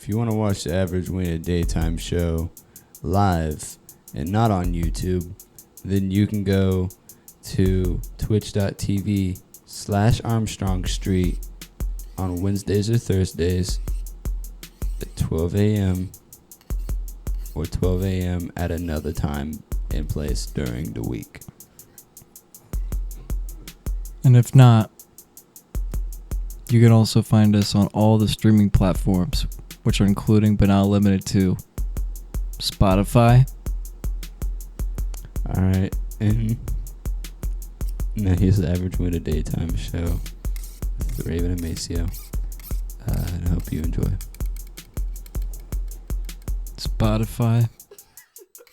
If you want to watch the Average Weiner Daytime Show live and not on YouTube, then you can go to twitch.tv/Armstrong Street on Wednesdays or Thursdays at 12 a.m. or 12 a.m. at another time and place during the week. And if not, you can also find us on all the streaming platforms, which are including but not limited to Spotify. All right. And now here's the Average Weiner Daytime Show with Raven and Maceo. I hope you enjoy. Spotify.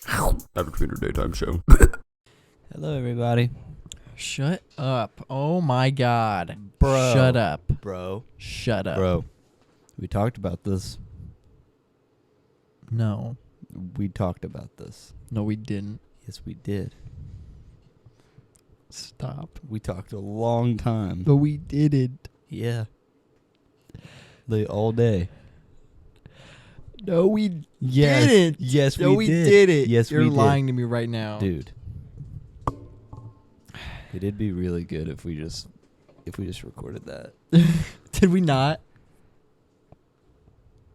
Average Weiner Daytime Show. Hello, everybody. Shut up. Oh my God. Bro. Shut up. Bro. Shut up. Bro. We talked about this. No. We talked about this. No, we didn't. Yes, we did. Stop. We talked a long time. But we didn't. Yeah. All day. No, we Yes. didn't. Yes, no, we did. didn't. Yes, You're we did. lying to me right now. Dude. It'd be really good if we just recorded that. Did we not?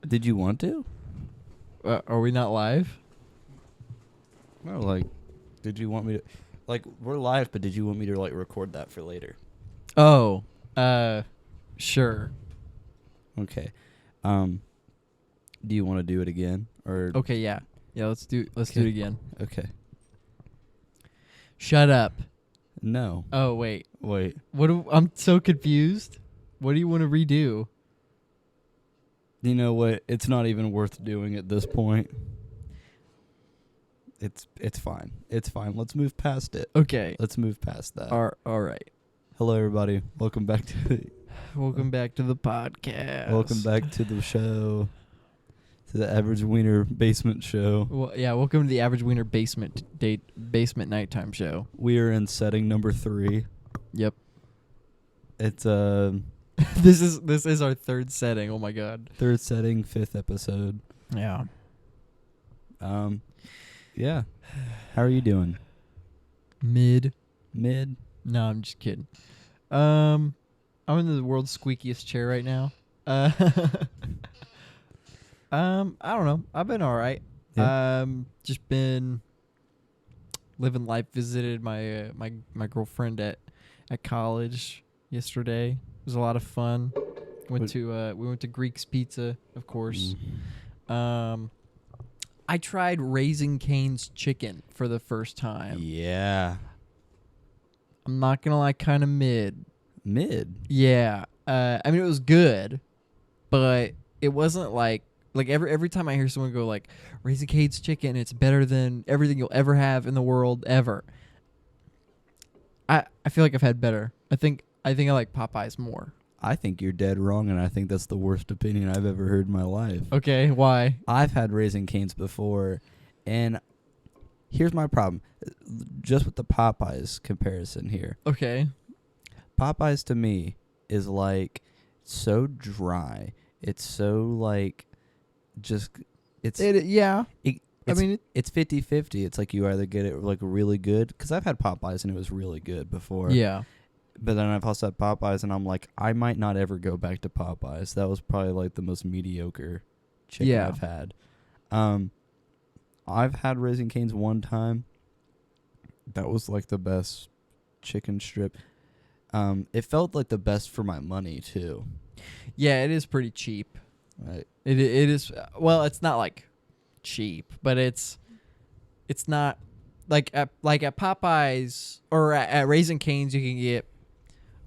Did you want to? Are we not live? No, like, did you want me to? Like, we're live, but did you want me to, like, record that for later? Oh, sure. Okay. Do you want to do it again? Or Okay, yeah. Yeah, let's do it again. Okay. Shut up. No. Oh, wait. Wait. I'm so confused. What do you want to redo? You know what? It's not even worth doing at this point. It's fine. It's fine. Let's move past it. Okay. Let's move past that. All right. Hello, everybody. Welcome back to the podcast. Welcome back to the show. To the Average Weiner Basement Show. Well, yeah, welcome to the Average Weiner Basement Nighttime Show. We are in setting number 3. Yep. It's This is our third setting. Oh my God. 3rd setting, 5th episode. Yeah. Yeah. How are you doing? Mid. Mid? No, I'm just kidding. I'm in the world's squeakiest chair right now. I don't know. I've been all right. Yeah. Just been living life. Visited my my girlfriend at college yesterday. It was a lot of fun. We went to Greek's Pizza, of course. I tried Raising Cane's chicken for the first time. Yeah. I'm not gonna lie, kind of mid. Mid? Yeah. I mean, it was good, but it wasn't like every time I hear someone go like Raising Cane's chicken, it's better than everything you'll ever have in the world ever. I feel like I've had better. I think I like Popeyes more. I think you're dead wrong, and I think that's the worst opinion I've ever heard in my life. Okay, why? I've had Raising Cane's before, and here's my problem. Just with the Popeyes comparison here. Okay. Popeyes to me is like so dry. It's so like just it's yeah. it's 50-50. It's like you either get it like really good, because I've had Popeyes and it was really good before. Yeah. But then I've also had Popeyes and I'm like, I might not ever go back to Popeyes. That was probably like the most mediocre chicken I've had. I've had Raising Cane's one time. That was like the best chicken strip. It felt like the best for my money too. Yeah, it is pretty cheap. Right. It is. Well, it's not like cheap, but it's not like at Popeyes or at Raising Cane's you can get,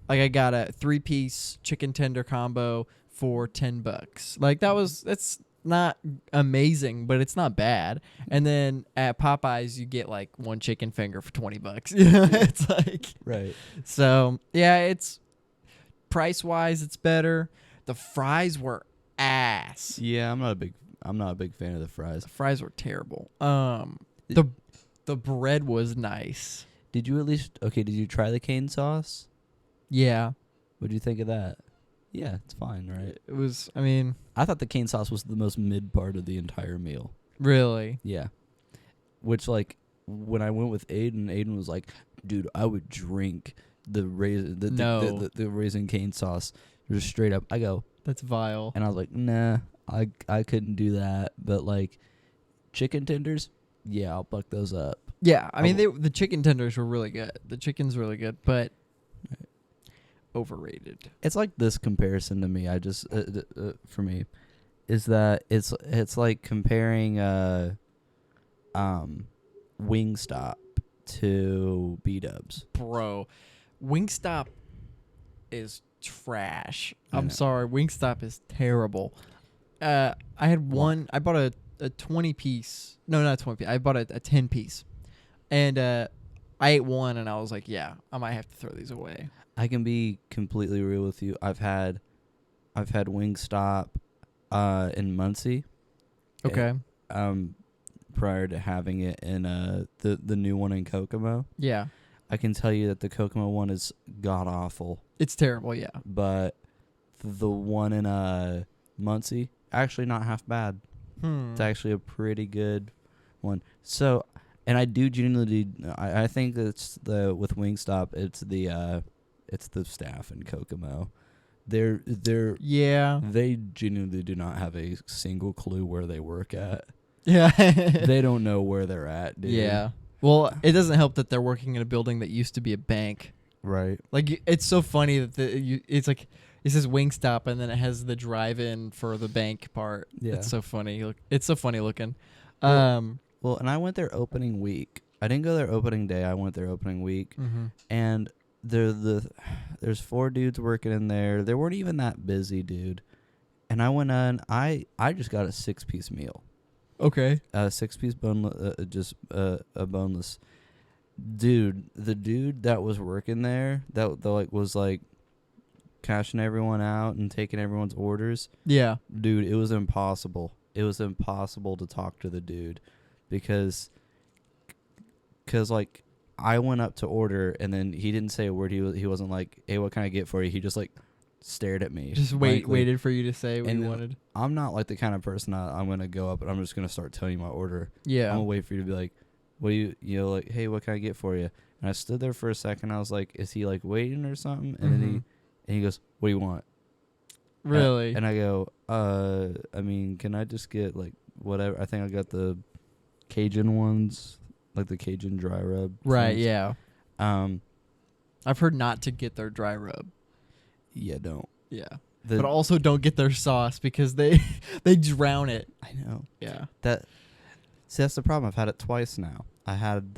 like, I got a 3-piece chicken tender combo for $10. Like that's not amazing, but it's not bad. And then at Popeyes you get like one chicken finger for $20. You know, it's like Right. So yeah, it's price wise it's better. The fries were ass. Yeah, I'm not a big fan of the fries. The fries were terrible. The bread was nice. Did you try the cane sauce? Yeah. What'd you think of that? Yeah, it's fine, right? It was. I mean, I thought the cane sauce was the most mid part of the entire meal. really. Yeah. Which, like, when I went with Aiden was like, dude, I would drink the raisin, the raisin cane sauce just straight up. I go, That's vile. and I was like, nah, I couldn't do that. But, like, chicken tenders, yeah, I'll buck those up. Yeah, I mean, the chicken tenders were really good. The chicken's really good, but overrated. It's like this comparison to me. I just for me is that it's like comparing Wingstop to B-dubs. Bro, Wingstop is trash. I I'm know. sorry, Wingstop is terrible. I had one. I bought a 20-piece. No, not a 20-piece. I bought a 10-piece, and I ate one, and I was like, yeah, I might have to throw these away. I can be completely real with you. I've had Wingstop in Muncie. Okay. Prior to having it in the new one in Kokomo. Yeah, I can tell you that the Kokomo one is god awful. it's terrible. Yeah. But the one in Muncie, actually not half bad. It's actually a pretty good one. So, and I do genuinely, I think it's with Wingstop, it's the staff in Kokomo. They genuinely do not have a single clue where they work at. Yeah. They don't know where they're at, dude. Yeah. Well, it doesn't help that they're working in a building that used to be a bank. Right. Like, it's so funny that it's like, it says Wingstop and then it has the drive-in for the bank part. Yeah. It's so funny. It's so funny looking. Well, and I went there opening week. I didn't go there opening day. I went there opening week. Mm-hmm. And there's 4 dudes working in there. They weren't even that busy, dude. And I went in. I just got a 6-piece meal. Okay. 6-piece boneless, just a boneless. Dude, the dude that was working there, that was like cashing everyone out and taking everyone's orders. Yeah. Dude, it was impossible. It was impossible to talk to the dude because like I went up to order and then he didn't say a word. He wasn't like, "Hey, what can I get for you?" He just like stared at me. Just waited for you to say what you wanted. I'm not like the kind of person I'm going to go up and I'm just going to start telling you my order. Yeah. I'm going to wait for you to be like, what do you like, "Hey, what can I get for you?" And I stood there for a second. I was like, is he like waiting or something? And then he goes, "What do you want?" Really? And I go, I mean, can I just get like whatever? I think I got the Cajun ones, like the Cajun dry rub. Right, things. yeah. I've heard not to get their dry rub. Yeah, don't. Yeah. But also don't get their sauce because they drown it. I know. Yeah. See, that's the problem. I've had it twice now. I had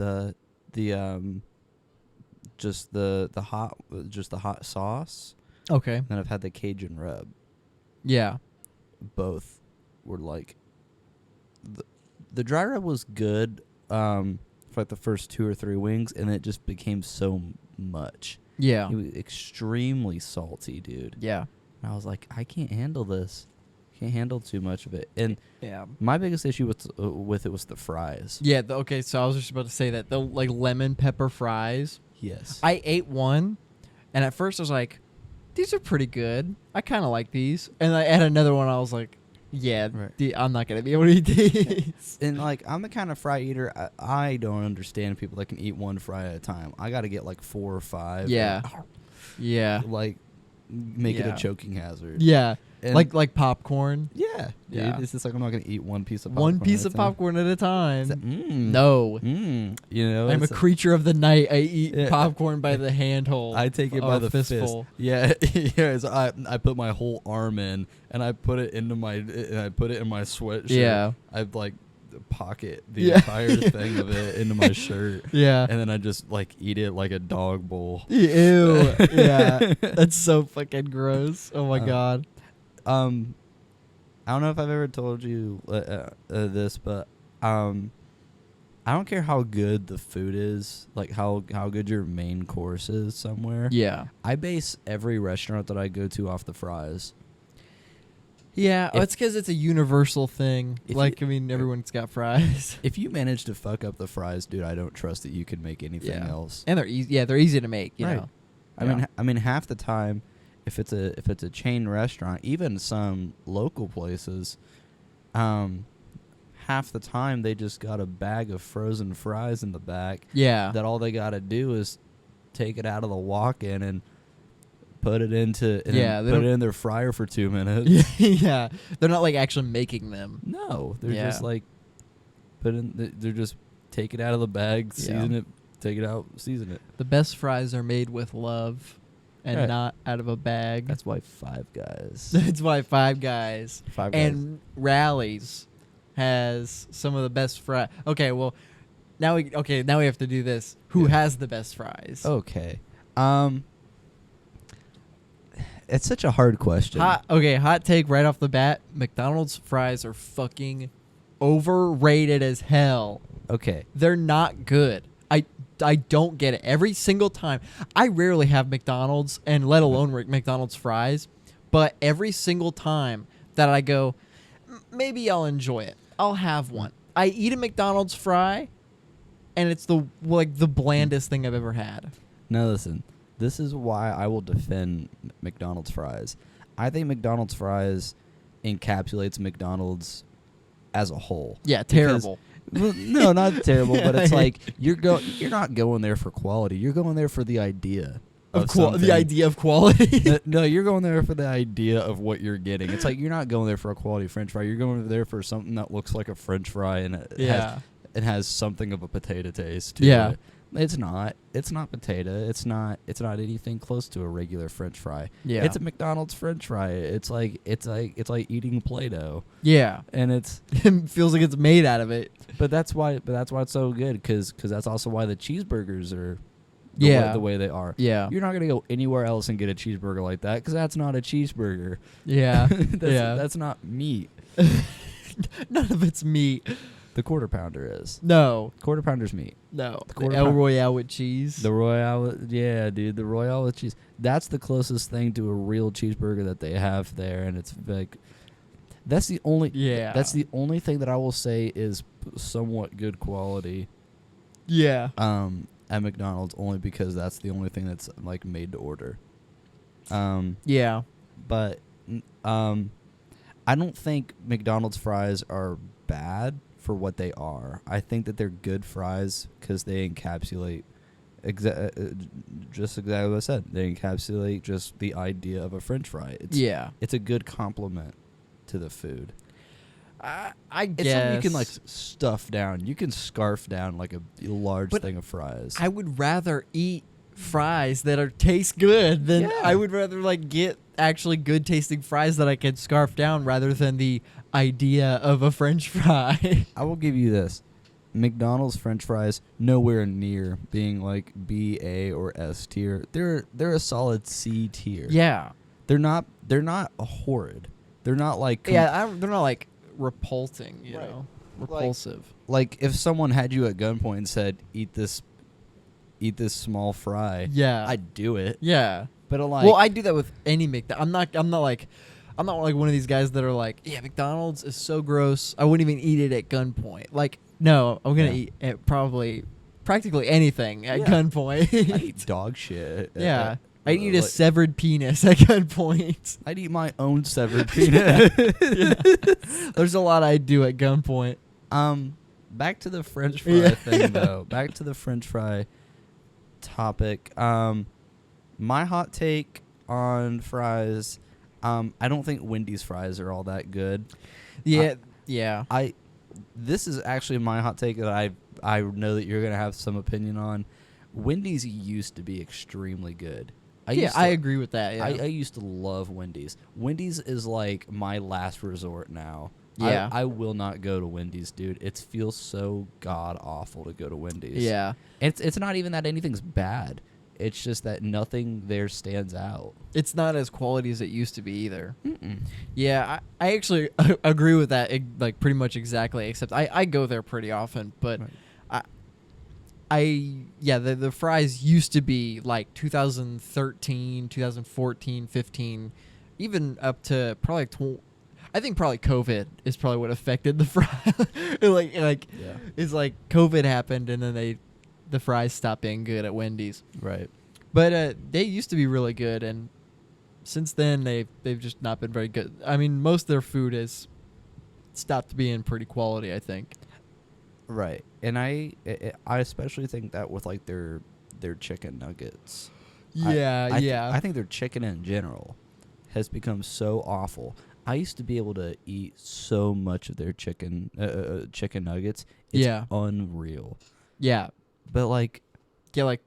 just the hot sauce. Okay. Then I've had the Cajun rub. Yeah. Both were like the dry rub was good for like the first 2 or 3 wings, and it just became so much. Yeah. It was extremely salty, dude. Yeah. And I was like, I can't handle this. Can't handle too much of it. And yeah. my biggest issue with it was the fries. Yeah. Okay. So I was just about to say that the like lemon pepper fries. Yes. I ate one, and at first I was like, "These are pretty good. I kind of like these." And I had another one. I was like, "Yeah, right. I'm not gonna be able to eat these." And like, I'm the kind of fry eater. I don't understand people that can eat one fry at a time. I got to get like 4 or 5. Yeah. Yeah. Like, make it a choking hazard. Yeah. And like popcorn. Yeah, dude. Yeah. It's just like I'm not gonna eat one piece of popcorn. One piece of popcorn at a time. Like, No. You know, I'm a creature of the night. I eat popcorn by the handful. I take it by the fistful. Yeah, yeah. So I put my whole arm in and I put it in my sweatshirt. Yeah. I like pocket the entire thing of it into my shirt. Yeah. And then I just like eat it like a dog bowl. Ew. Yeah. That's so fucking gross. Oh my god. I don't know if I've ever told you this, but I don't care how good the food is, like how good your main course is somewhere. Yeah. I base every restaurant that I go to off the fries. Yeah, it's because it's a universal thing. Like, everyone's got fries. If you manage to fuck up the fries, dude, I don't trust that you can make anything else. And they're easy. Yeah, they're easy to make. You know. I mean, half the time, if it's a chain restaurant, even some local places, half the time they just got a bag of frozen fries in the back. Yeah. That all they got to do is take it out of the walk-in and put it into put it in their fryer for 2 minutes. Yeah. They're not like actually making them. No, they're just like they're just take it out of the bag, season it, take it out, season it. The best fries are made with love and not out of a bag. That's why Five Guys. That's why Five Guys. And Rally's has some of the best fries. Okay, well, now we have to do this. Who has the best fries? Okay. It's such a hard question. Hot take right off the bat. McDonald's fries are fucking overrated as hell. Okay. They're not good. I don't get it. Every single time. I rarely have McDonald's, and let alone McDonald's fries, but every single time that I go, maybe I'll enjoy it. I'll have one. I eat a McDonald's fry, and it's the blandest thing I've ever had. Now listen, this is why I will defend McDonald's fries. I think McDonald's fries encapsulates McDonald's as a whole. Yeah, terrible. Well, no, not terrible, but it's like you're not going there for quality. You're going there for the idea of the idea of quality. No, you're going there for the idea of what you're getting. It's like you're not going there for a quality French fry. You're going there for something that looks like a French fry and it has something of a potato taste to it. It's not potato. It's not anything close to a regular French fry. Yeah. It's a McDonald's French fry. It's like eating Play-Doh. Yeah. And it feels like it's made out of it. But that's why it's so good cuz that's also why the cheeseburgers are the way they are. Yeah. You're not going to go anywhere else and get a cheeseburger like that cuz that's not a cheeseburger. Yeah. That's not meat. None of it's meat. The Quarter Pounder is. No. Quarter Pounder's meat. No. The El Royale with cheese. The Royale, yeah, dude. The Royale with cheese. That's the closest thing to a real cheeseburger that they have there, and it's like, that's the only thing that I will say is somewhat good quality. Yeah. At McDonald's, only because that's the only thing that's like made to order. Yeah. But I don't think McDonald's fries are bad for what they are. I think that they're good fries because they encapsulate just exactly what I said. They encapsulate just the idea of a French fry. It's a good compliment to the food. I guess. It's something you can like stuff down. You can scarf down like a large thing of fries. I would rather eat fries that taste good than I would rather like get actually good tasting fries that I can scarf down rather than the idea of a French fry. I will give you this. McDonald's French fries nowhere near being like B, A, or S tier. They're a solid C tier. Yeah. They're not horrid. They're not like they're not like repulsing, you know. Repulsive. Like if someone had you at gunpoint and said, "Eat this small fry." Yeah. I'd do it. Yeah. But I do that with any McDonald's. I'm not like one of these guys that are like, yeah, McDonald's is so gross, I wouldn't even eat it at gunpoint. Like, no, I'm gonna eat it practically anything at gunpoint. I'd eat dog shit. Yeah. I'd eat a severed penis at gunpoint. I'd eat my own severed penis. There's a lot I'd do at gunpoint. Back to the French fry thing though. Back to the French fry topic. My hot take on fries, I don't think Wendy's fries are all that good. Yeah. This is actually my hot take that I know that you're going to have some opinion on. Wendy's used to be extremely good. I agree with that. Yeah. I used to love Wendy's. Wendy's is like my last resort now. Yeah. I will not go to Wendy's, dude. It feels so god awful to go to Wendy's. Yeah. It's not even that anything's bad. It's just that nothing there stands out. It's not as quality as it used to be either. Mm-mm. Yeah, I actually agree with that, like pretty much exactly. Except I go there pretty often, but the fries used to be like 2013, 2014, 15, even up to probably I think probably COVID is probably what affected the fries. It's like COVID happened and then the fries stopped being good at Wendy's. Right. But they used to be really good, and since then they've just not been very good. I mean, most of their food has stopped being pretty quality, I think. Right. And I especially think that with like their chicken nuggets. I I think their chicken in general has become so awful. I used to be able to eat so much of their chicken nuggets. It's unreal. Yeah. But like get like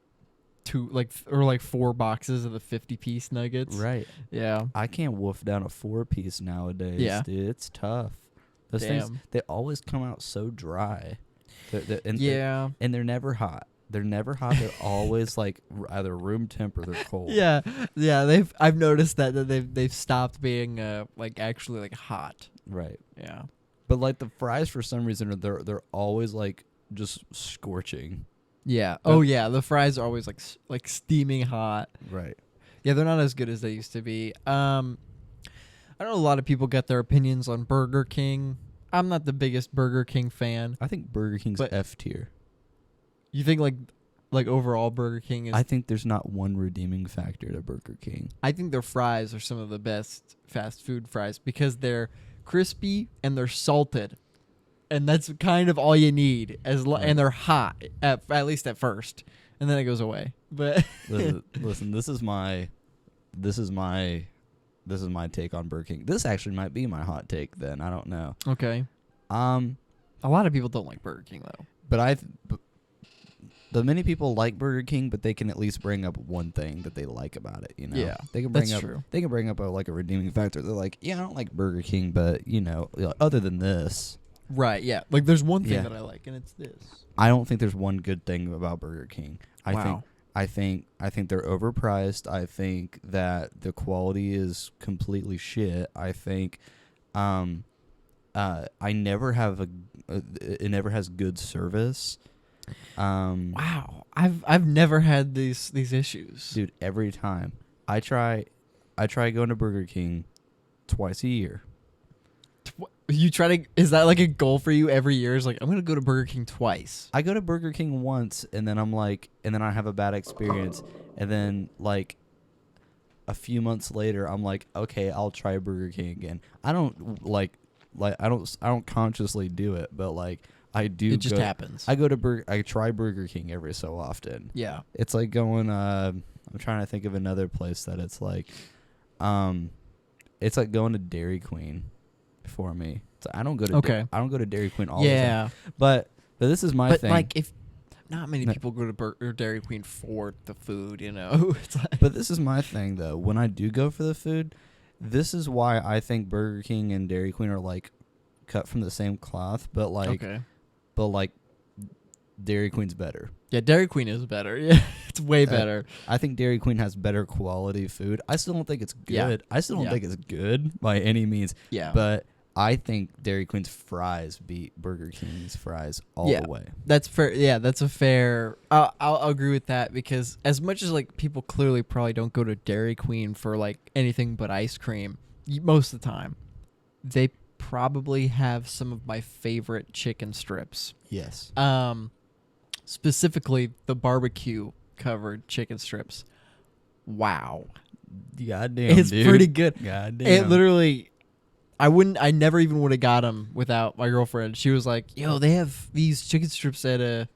4 boxes of the 50-piece nuggets. Right. Yeah. I can't wolf down a 4-piece nowadays. Yeah. Dude, it's tough. Those things, they always come out so dry. And they're never hot. They're never hot. They're always like either room temp or they're cold. Yeah. I've noticed that they've stopped being like actually like hot. Right. Yeah. But like the fries for some reason they're always like just scorching. Yeah. Oh yeah. The fries are always like steaming hot. Right. Yeah, they're not as good as they used to be. I know a lot of people get their opinions on Burger King. I'm not the biggest Burger King fan. I think Burger King's F tier. You think like overall Burger King is? I think there's not one redeeming factor to Burger King. I think their fries are some of the best fast food fries because they're crispy and they're salted, and that's kind of all you need. And they're hot at least at first, and then it goes away. But listen, this is my take on Burger King. This actually might be my hot take. Then I don't know. Okay. A lot of people don't like Burger King though. But the many people like Burger King, but they can at least bring up one thing that they like about it. You know. Yeah. They can bring that's up. True. They can bring up a redeeming factor. They're like, yeah, I don't like Burger King, but other than this. Right. Yeah. Like there's one thing that I like, and it's this. I don't think there's one good thing about Burger King. I think they're overpriced. I think that the quality is completely shit. I think it never has good service. Wow. I've never had these issues. Dude, every time I try going to Burger King twice a year. You try to, is that like a goal for you every year? Is like, I'm going to go to Burger King twice. I go to Burger King once and then I have a bad experience. And then like a few months later, I'm like, okay, I'll try Burger King again. I don't I don't consciously do it, but like I do. It just happens. I try Burger King every so often. Yeah. It's like going, I'm trying to think of another place that it's like going to Dairy Queen. For me, so I don't go to Dairy Queen all the time. But this is my thing. Like, if not many people go to Dairy Queen for the food, It's like, but this is my thing though. When I do go for the food, this is why I think Burger King and Dairy Queen are like cut from the same cloth. But Dairy Queen's better. Yeah, Dairy Queen is better. Yeah, it's way better. I think Dairy Queen has better quality food. I still don't think it's good. Yeah. I still don't think it's good by any means. Yeah, but I think Dairy Queen's fries beat Burger King's fries all the way. That's fair. Yeah, that's a fair. I'll agree with that because as much as like people clearly probably don't go to Dairy Queen for like anything but ice cream, most of the time, they probably have some of my favorite chicken strips. Yes. Specifically the barbecue covered chicken strips. Wow. Goddamn, it's pretty good. Goddamn. It literally. I never even would have got them without my girlfriend. She was like, "Yo, they have these chicken strips at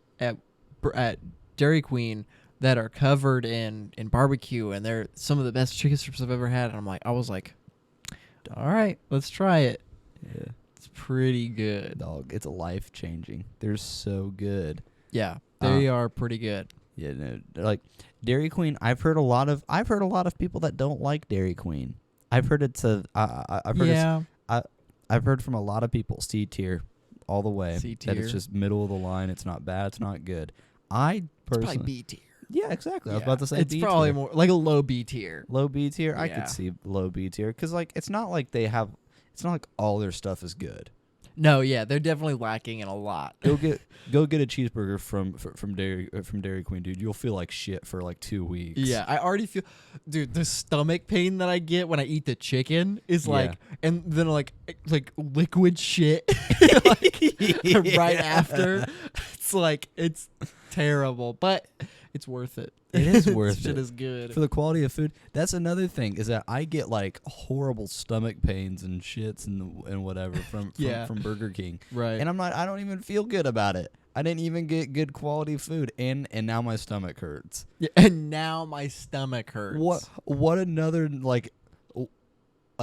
Dairy Queen that are covered in barbecue, and they're some of the best chicken strips I've ever had." And I was like, "All right, let's try it." Yeah, it's pretty good. Dog, it's life changing. They're so good. Yeah, they are pretty good. Yeah, no, like Dairy Queen. I've heard a lot of people that don't like Dairy Queen. I've heard it's I've heard from a lot of people C tier all the way. C-tier. That it's just middle of the line. It's not bad. It's not good. I personally, it's probably B tier. Yeah, exactly. I was about to say it's B tier. Probably more like a low B tier. Low B tier. Yeah. I could see low B tier because like it's not like all their stuff is good. No, yeah, they're definitely lacking in a lot. Go get a cheeseburger from Dairy Queen, dude. You'll feel like shit for like 2 weeks. Yeah, I already feel, dude. The stomach pain that I get when I eat the chicken is like, and then like liquid shit, right after. It's like it's terrible, but It's worth it. It is worth it. Shit is good. For the quality of food. That's another thing is that I get like horrible stomach pains and shits and whatever from Burger King. Right. And I don't even feel good about it. I didn't even get good quality food and now my stomach hurts. Yeah, and now my stomach hurts. What another like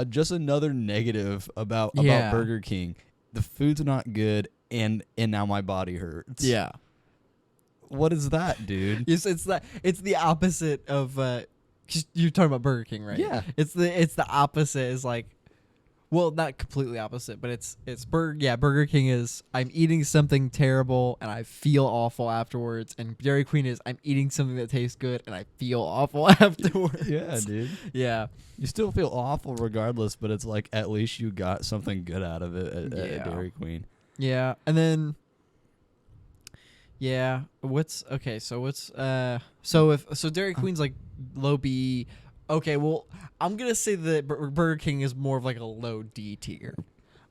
just another negative about Burger King. The food's not good and now my body hurts. Yeah. What is that, dude? Yes, it's the opposite of 'cause you're talking about Burger King, right? Yeah. It's the opposite is like, well, not completely opposite, but it's Burger King is I'm eating something terrible and I feel awful afterwards, and Dairy Queen is I'm eating something that tastes good and I feel awful afterwards. Yeah, dude. Yeah. You still feel awful regardless, but it's like at least you got something good out of it at Dairy Queen. Yeah, and then so Dairy Queen's like low B. Okay, well, I'm gonna say that Burger King is more of like a low D tier.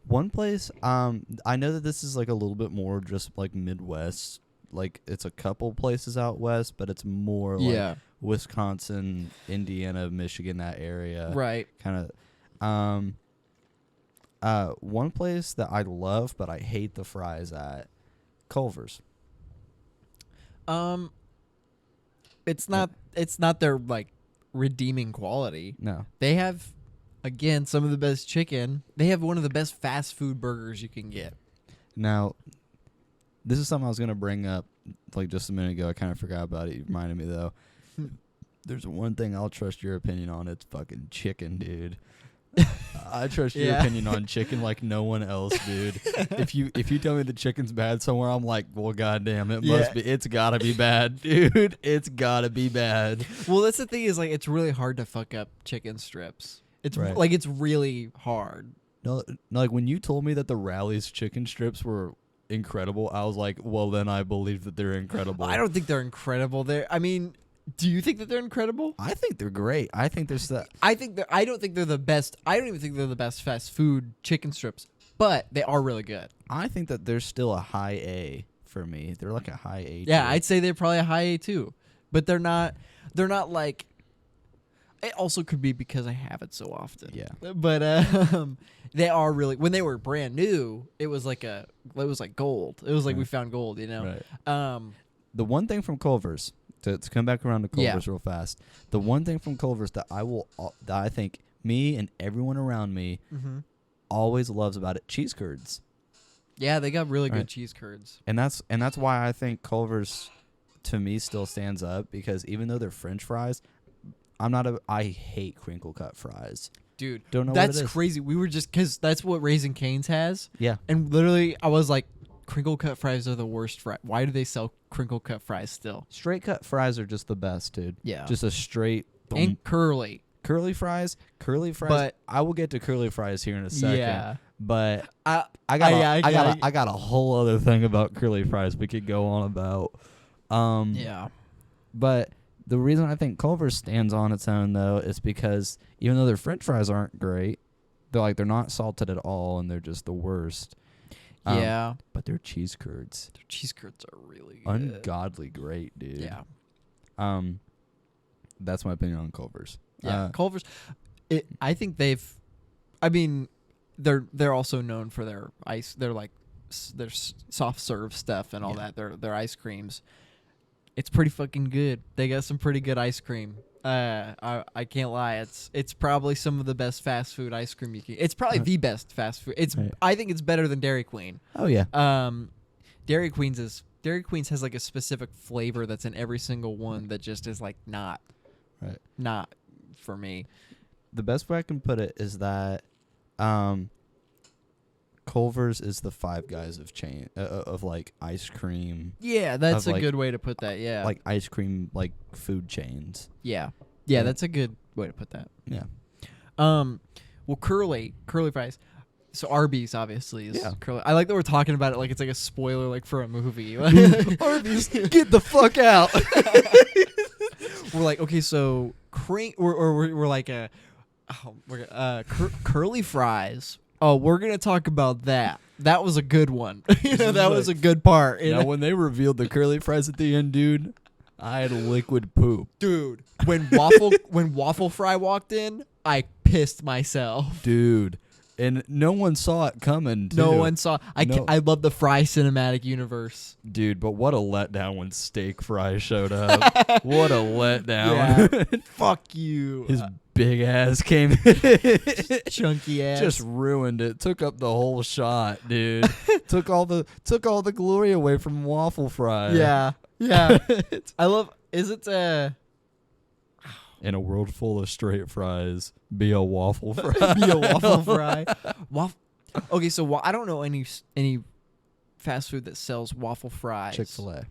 One place, I know that this is like a little bit more just like Midwest. Like it's a couple places out west, but it's more like Wisconsin, Indiana, Michigan, that area. Right. Kind of. One place that I love, but I hate the fries at, Culver's. It's not their like redeeming quality. No. They have, again, some of the best chicken. They have one of the best fast food burgers you can get. Now, this is something I was going to bring up like just a minute ago. I kind of forgot about it. You reminded me, though. There's one thing I'll trust your opinion on. It's fucking chicken, dude. I trust your opinion on chicken like no one else, dude. If you tell me the chicken's bad somewhere, I'm like, well, goddamn, it must be. It's gotta be bad, dude. It's gotta be bad. Well, that's the thing is like it's really hard to fuck up chicken strips. It's like it's really hard. No, like when you told me that the Rally's chicken strips were incredible, I was like, well, then I believe that they're incredible. I don't think they're incredible. I mean, do you think that they're incredible? I think they're great. I think they're stuff. I don't think they're the best. I don't even think they're the best fast food chicken strips, but they are really good. I think that they're still a high A for me. They're like a high A. Yeah, I'd say they're probably a high A too, but they're not like. It also could be because I have it so often. Yeah, but they are really. When they were brand new, it was like gold. It was like we found gold, you know. Right. The one thing from Culver's. To come back around to Culver's real fast, the one thing from Culver's that I think me and everyone around me always loves about it, cheese curds. Yeah, they got really good cheese curds, and that's why I think Culver's to me still stands up, because even though they're French fries, I hate crinkle cut fries. Dude, don't know that's what it is. crazy. We were just because that's what Raising Cane's has. Yeah, and literally I was like, crinkle cut fries are the worst fries. Why do they sell crinkle cut fries still? Straight cut fries are just the best, dude. Yeah. Just a straight boom. And curly. Curly fries. But I will get to curly fries here in a second. Yeah. But I got a whole other thing about curly fries we could go on about. Yeah. But the reason I think Culver's stands on its own though is because even though their French fries aren't great, they're not salted at all and they're just the worst. Yeah. But their cheese curds. Their cheese curds are really good. Ungodly great, dude. Yeah. That's my opinion on Culver's. Yeah. Culver's, I think they're also known for their ice, their soft serve stuff and all that, their ice creams. It's pretty fucking good. They got some pretty good ice cream. I can't lie. It's probably some of the best fast food ice cream you can. It's probably the best fast food. I think it's better than Dairy Queen. Oh yeah. Dairy Queen's has like a specific flavor that's in every single one that just is like not for me. The best way I can put it is that Culver's is the Five Guys of chain of like ice cream. Yeah, that's a good way to put that. Yeah, like ice cream, like food chains. Yeah, that's a good way to put that. Yeah. Well, curly fries. So Arby's obviously is curly. I like that we're talking about it like it's like a spoiler, like for a movie. Arby's, get the fuck out. We're like, okay, so we're like curly fries. Oh, we're gonna talk about that. That was a good one. That was a good part. Now, when they revealed the curly fries at the end, dude, I had liquid poop. Dude, when Waffle Fry walked in, I pissed myself. Dude. And no one saw it coming, too. No one saw. I love the Fry cinematic universe. Dude, but what a letdown when Steak Fry showed up. What a letdown. Yeah. Fuck you. His big ass came chunky ass. Just ruined it. Took up the whole shot, dude. took all the glory away from Waffle Fry. Yeah. Yeah. I love in a world full of straight fries, be a waffle fry. Be a waffle fry. Okay, so I don't know any fast food that sells waffle fries. Chick-fil-A.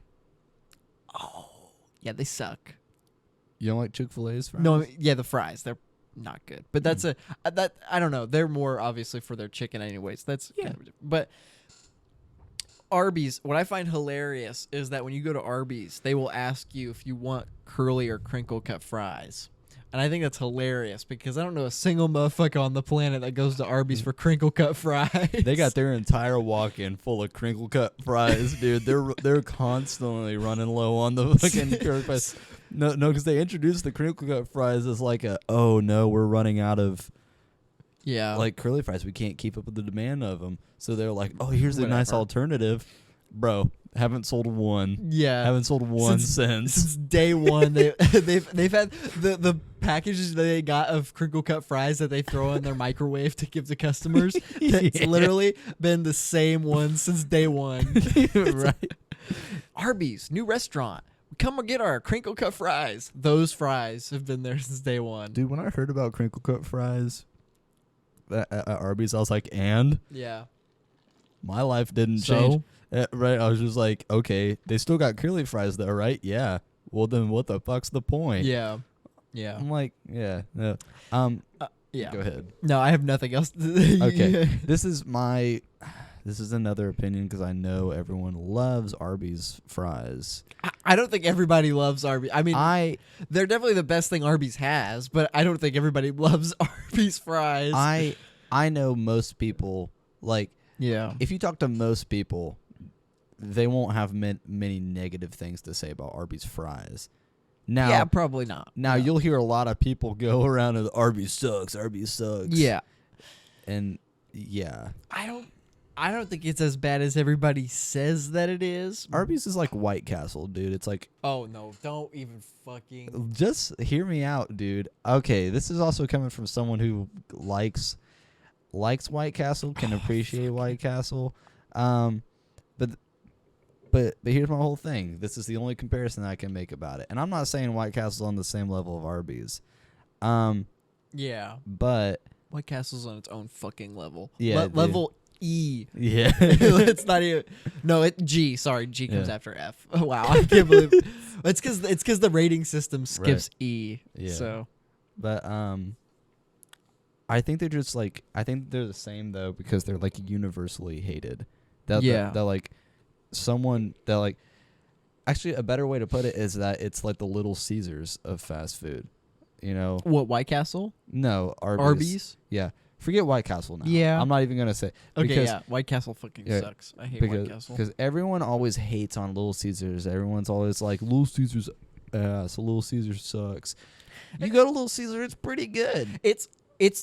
Oh, yeah, they suck. You don't like Chick-fil-A's fries? No, yeah, the fries, they're not good. But that's I don't know. They're more obviously for their chicken anyways. That's but Arby's, what I find hilarious is that when you go to Arby's, they will ask you if you want curly or crinkle cut fries. And I think that's hilarious because I don't know a single motherfucker on the planet that goes to Arby's for crinkle cut fries. They got their entire walk-in full of crinkle cut fries, dude. They're constantly running low on the fucking curly fries. No, because they introduced the crinkle cut fries as like oh no, we're running out of like curly fries. We can't keep up with the demand of them. So they're like, oh, here's a nice alternative. Bro, haven't sold one. Yeah. Haven't sold one since day one. They've had the packages that they got of crinkle cut fries that they throw in their microwave to give to customers. It's literally been the same one since day one. Right. Arby's, new restaurant. Come and get our crinkle cut fries. Those fries have been there since day one. Dude, when I heard about crinkle cut fries at Arby's, I was like, yeah. My life didn't change. Right, I was just like, okay, they still got curly fries though, right? Yeah. Well, then what the fuck's the point? Yeah. I'm like, yeah. No. Yeah. Go ahead. No, I have nothing else. Okay. This is another opinion because I know everyone loves Arby's fries. I don't think everybody loves Arby's. I mean, they're definitely the best thing Arby's has, but I don't think everybody loves Arby's fries. I know most people, like, if you talk to most people, they won't have many negative things to say about Arby's fries. Now, probably not. Now, you'll hear a lot of people go around and Arby's sucks. Yeah. And, yeah. I don't think it's as bad as everybody says that it is. Arby's is like White Castle, dude. It's like... Oh, no. Don't even fucking... Just hear me out, dude. Okay, this is also coming from someone who likes White Castle, can appreciate White Castle. But here's my whole thing. This is the only comparison I can make about it. And I'm not saying White Castle's on the same level of Arby's. Yeah. But... White Castle's on its own fucking level. Yeah. Level E. Yeah. It's not even... No, G. Sorry, G comes after F. Oh, wow. I can't believe... It's because the rating system skips E. Yeah. So... But, I think they're just like... I think they're the same, though, because they're, like, universally hated. They're like... Actually, a better way to put it is that it's like the Little Caesars of fast food, you know? What, White Castle? No, Arby's. Arby's? Yeah. Forget White Castle now. Yeah. I'm not even going to say. Okay, White Castle fucking sucks. I hate White Castle. Because everyone always hates on Little Caesars. Everyone's always like, Little Caesars ass. Little Caesars sucks. You go to Little Caesar, it's pretty good. It's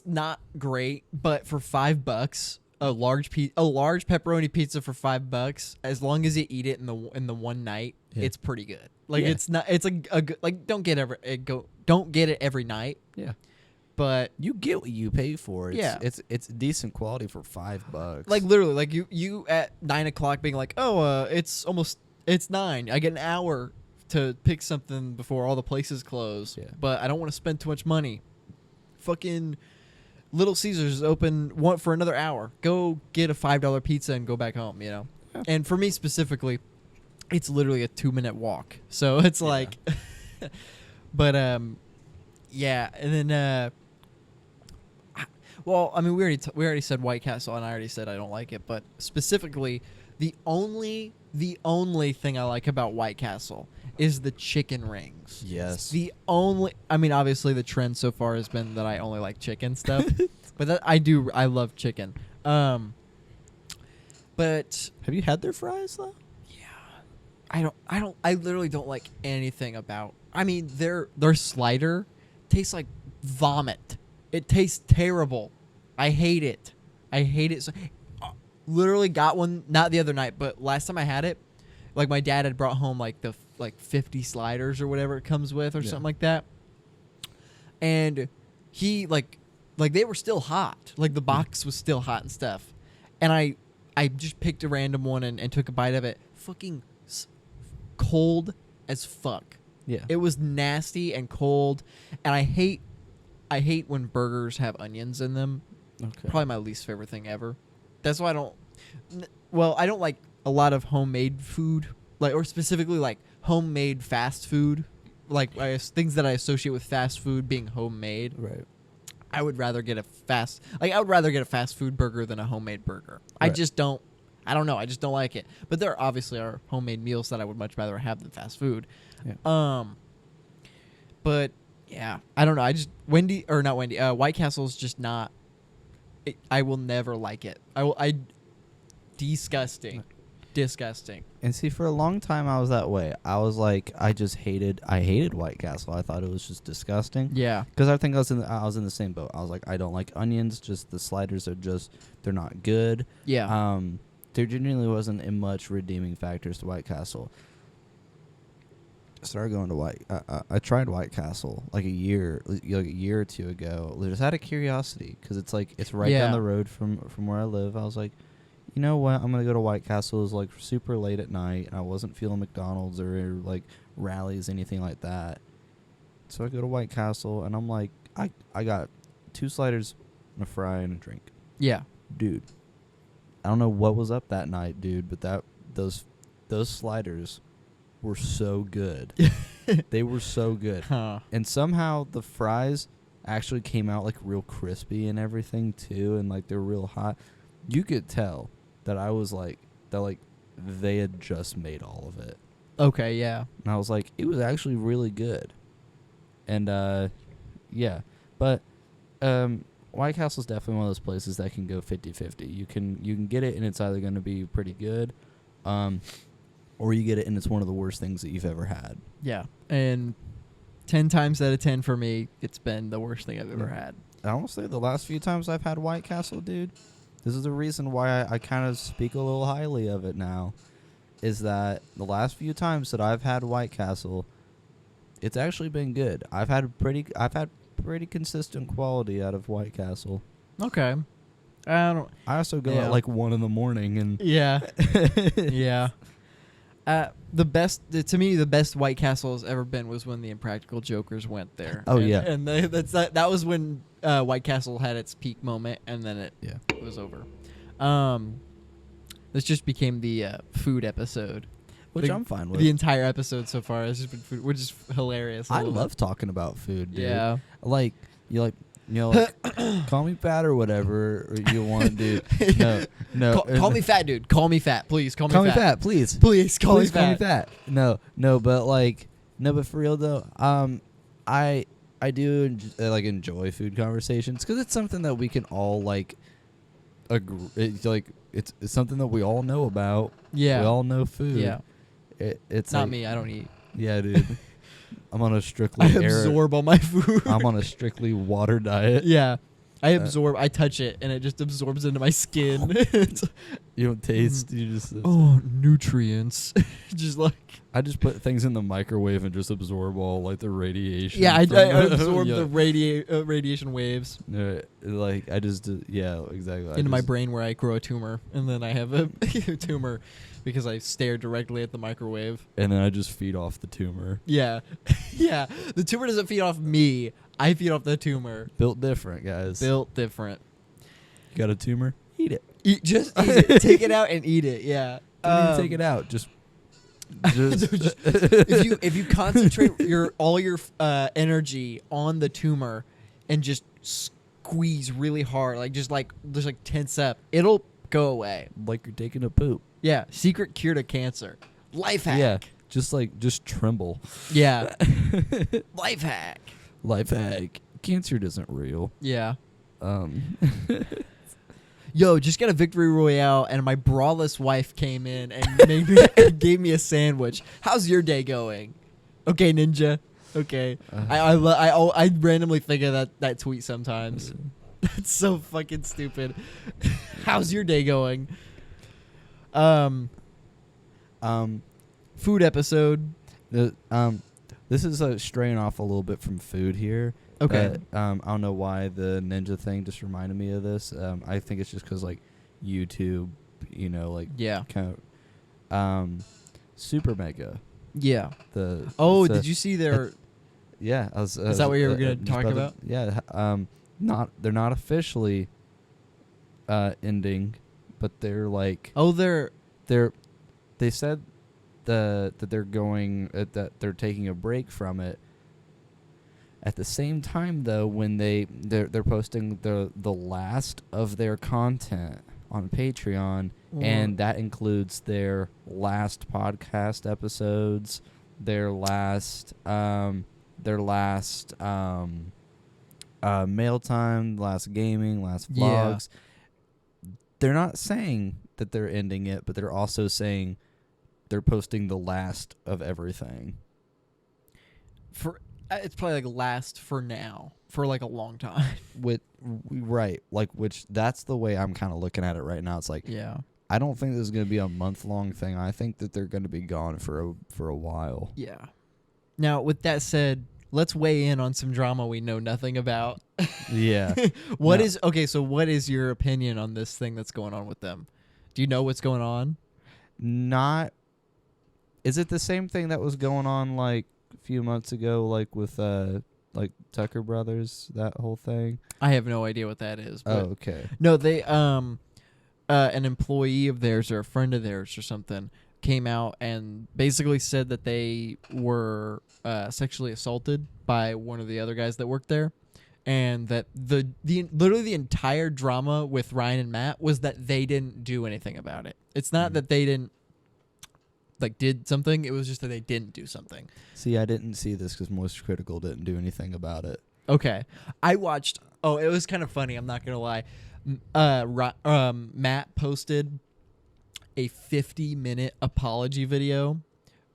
not great, but for $5... A large pepperoni pizza for $5, as long as you eat it in the one night, it's pretty good. Like it's not, it's a good, like don't get it every night. Yeah, but you get what you pay for. It's decent quality for $5. Like literally, like you at 9 o'clock being like, it's 9. I get an hour to pick something before all the places close. Yeah. But I don't want to spend too much money. Fucking. Little Caesars is open for another hour. Go get a $5 pizza and go back home, you know? Yeah. And for me specifically, it's literally a 2-minute walk. So it's like... But, yeah. And then... well, I mean, we already said White Castle, and I already said I don't like it. But specifically, the only thing I like about White Castle is the chicken rings. Yes. I mean, obviously the trend so far has been that I only like chicken stuff, but I love chicken. But have you had their fries though? Yeah. I literally don't like anything about. I mean, their slider tastes like vomit. It tastes terrible. I hate it. I hate it. So, literally got one not the other night, but last time I had it, like my dad had brought home like the 50 sliders or whatever it comes with or something like that, and he like they were still hot. Like the box was still hot and stuff, and I just picked a random one and took a bite of it. Fucking cold as fuck. Yeah. It was nasty and cold, and I hate when burgers have onions in them. Okay. Probably my least favorite thing ever. That's why I don't like a lot of homemade food, like, or specifically like homemade fast food, like things that I associate with fast food being homemade. Right. I would rather get a fast food burger than a homemade burger. Right. I don't know. I just don't like it. But there obviously are homemade meals that I would much rather have than fast food. Yeah. But yeah, I don't know. I just White Castle's just not. I will never like it. Disgusting. And see, for a long time I was that way. I was like, I hated White Castle. I thought it was just disgusting. Yeah. Because I think I was in the same boat. I was like, I don't like onions. Just the sliders they're not good. Yeah. There genuinely wasn't much redeeming factors to White Castle. I started going to I tried White Castle like a year or two ago. Just out of curiosity, because it's right down the road from where I live. I was like, you know what? I'm gonna go to White Castle. It was like super late at night, and I wasn't feeling McDonald's or like rallies, anything like that. So I go to White Castle, and I'm like, I got 2 sliders, and a fry, and a drink. Yeah. Dude, I don't know what was up that night, dude, but those sliders were so good. They were so good. Huh. And somehow the fries actually came out like real crispy and everything too, and like they're real hot. You could tell that I was like they had just made all of it. Okay, yeah. And I was like, it was actually really good. And yeah. But White Castle's definitely one of those places that can go 50-50. You can get it and it's either going to be pretty good, or you get it and it's one of the worst things that you've ever had. Yeah. And 10 times out of 10 for me, it's been the worst thing I've ever had. I honestly, the last few times I've had White Castle, dude, this is the reason why I kind of speak a little highly of it now, is that the last few times that I've had White Castle, it's actually been good. I've had pretty consistent quality out of White Castle. Okay. I also go at like 1 a.m. and yeah. Yeah. The best White Castle has ever been was when the Impractical Jokers went there. Oh, and, yeah. And that was when White Castle had its peak moment, and then it was over. This just became the food episode. Which I'm fine with. The entire episode so far has just been food, which is hilarious. I love talking about food, dude. Yeah. Like, call me fat or whatever you want, dude. No. Call me fat, dude. Call me fat, please. Call me fat, please. Please call me fat. No, but for real though, I do enjoy food conversations because it's something that we can all like agree. It's something that we all know about. Yeah. We all know food. Yeah. It's not like, me. I don't eat. Yeah, dude. I'm on a strictly absorb all my food. I'm on a strictly water diet. Yeah. I touch it and it just absorbs into my skin. You don't taste, you just nutrients. Just like I just put things in the microwave and just absorb all like the radiation. Yeah, I absorb the radiation waves. Like I just exactly. Into my brain where I grow a tumor, and then I have a tumor because I stare directly at the microwave. And then I just feed off the tumor. Yeah. Yeah. The tumor doesn't feed off me. I feed off the tumor. Built different, guys. Built different. You got a tumor? Eat it. Just eat it. Take it out and eat it. Yeah. Don't need to take it out. Just if you concentrate all your energy on the tumor and just squeeze really hard, just tense up, it'll go away. Like you're taking a poop. Yeah. Secret cure to cancer. Life hack. Yeah. Just tremble. Yeah. Life hack. Life hack. Cancer isn't real. Yeah. yo, just get a victory royale, and my braless wife came in and gave me a sandwich. How's your day going? Okay, Ninja. Okay. I randomly think of that tweet sometimes. That's so fucking stupid. How's your day going? Food episode. This is straying off a little bit from food here. Okay. I don't know why the ninja thing just reminded me of this. I think it's just because, like, YouTube, you know, like, kind of, Supermega. Yeah. Did you see their... Yeah. Is that what you were going to talk about? Yeah. They're not officially ending, but they're like... They said that they're going... that they're taking a break from it. At the same time, though, when they're posting the last of their content on Patreon, and that includes their last podcast episodes, their last mail time, last gaming, last vlogs. Yeah. They're not saying that they're ending it, but they're also saying they're posting the last of everything. It's probably like last for now, for like a long time. Which that's the way I'm kind of looking at it right now. It's like, I don't think this is going to be a month-long thing. I think that they're going to be gone for a while. Yeah. Now, with that said, let's weigh in on some drama we know nothing about. Yeah. What is your opinion on this thing that's going on with them? Do you know what's going on? Is it the same thing that was going on like a few months ago, like with like Tucker Brothers, that whole thing? I have no idea what that is. But okay. No, they an employee of theirs or a friend of theirs or something came out and basically said that they were sexually assaulted by one of the other guys that worked there, and that literally the entire drama with Ryan and Matt was that they didn't do anything about it. It's not that they didn't did something. It was just that they didn't do something. See, I didn't see this because Most Critical didn't do anything about it. Okay. I watched... Oh, it was kind of funny. I'm not going to lie. Matt posted a 50-minute apology video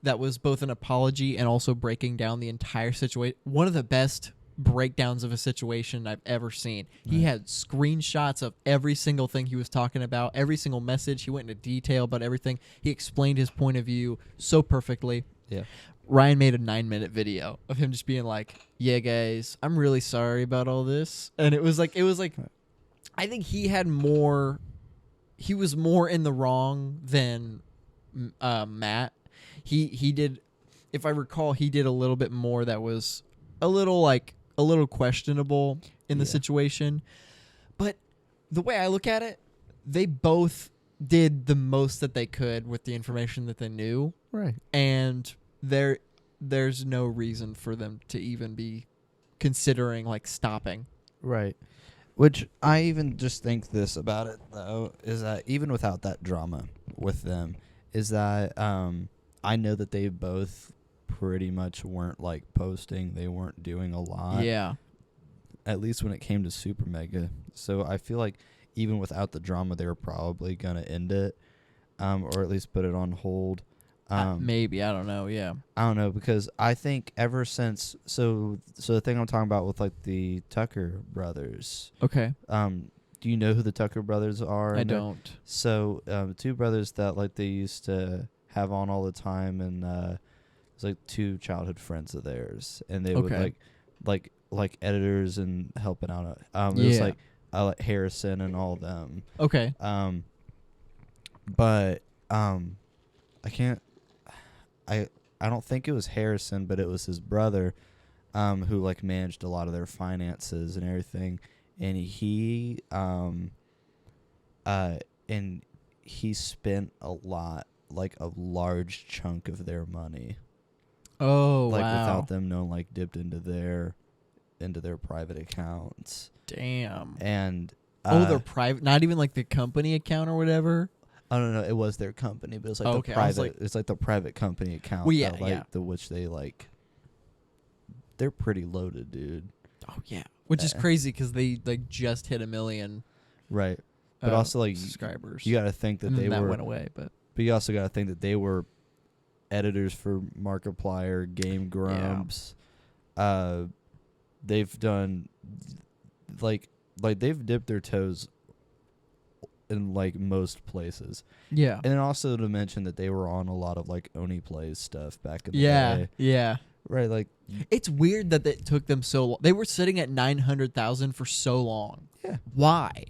that was both an apology and also breaking down the entire situation. One of the best breakdowns of a situation I've ever seen. Right. He had screenshots of every single thing he was talking about, every single message. He went into detail about everything. He explained his point of view so perfectly. Yeah. Ryan made a 9-minute video of him just being like, "Yeah, guys, I'm really sorry about all this." And it was like I think he was more in the wrong than Matt. He did, if I recall, he did a little bit more that was a little questionable in the situation. But the way I look at it, they both did the most that they could with the information that they knew. Right. And there's no reason for them to even be considering stopping. Right. Which I even just think this about it, though, is that even without that drama with them, is that I know that they both pretty much weren't posting. They weren't doing a lot. Yeah. At least when it came to Supermega. So I feel like even without the drama, they were probably going to end it, or at least put it on hold. Maybe. I don't know. Yeah. I don't know, because I think ever since... So the thing I'm talking about with the Tucker brothers. Okay. Do you know who the Tucker brothers are? I don't. So two brothers that they used to have on all the time, and it's two childhood friends of theirs, and they would like editors and helping out. It was like Harrison and all of them. Okay. But I can't. I don't think it was Harrison, but it was his brother, who managed a lot of their finances and everything, and he spent a lot, a large chunk of their money. Oh, wow. Without them knowing, dipped into their private accounts. Damn. And their private, not even the company account or whatever. Oh no, it was their company, but it's the private. It's the private company account. Well, yeah, which they they're pretty loaded, dude. Oh yeah, which is crazy because they just hit 1 million. Right. but also like subscribers. You got to think that and they that were went away, but you also got to think that they were editors for Markiplier, Game Grumps. Yeah. They've done like they've dipped their toes in like most places. Yeah. And then also to mention that they were on a lot of like Oni Plays stuff back in the day. Yeah. Right, like it's weird that it took them so long. They were sitting at 900,000 for so long. Yeah. Why?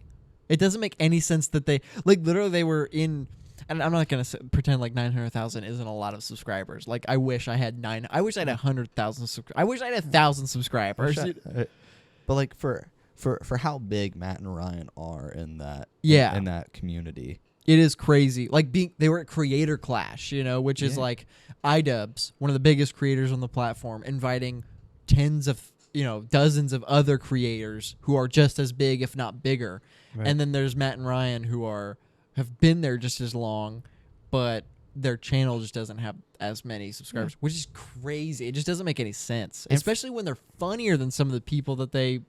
It doesn't make any sense that they like literally they were in. And I'm not gonna pretend like 900,000 isn't a lot of subscribers. Like I wish I had 100,000. I wish I had 1,000 subscribers. But like for how big Matt and Ryan are in that in that community, it is crazy. Like they were at Creator Clash, which is like iDubbbz, one of the biggest creators on the platform, inviting dozens of other creators who are just as big, if not bigger. Right. And then there's Matt and Ryan who have been there just as long, but their channel just doesn't have as many subscribers, which is crazy. It just doesn't make any sense, especially when they're funnier than some of the people that they,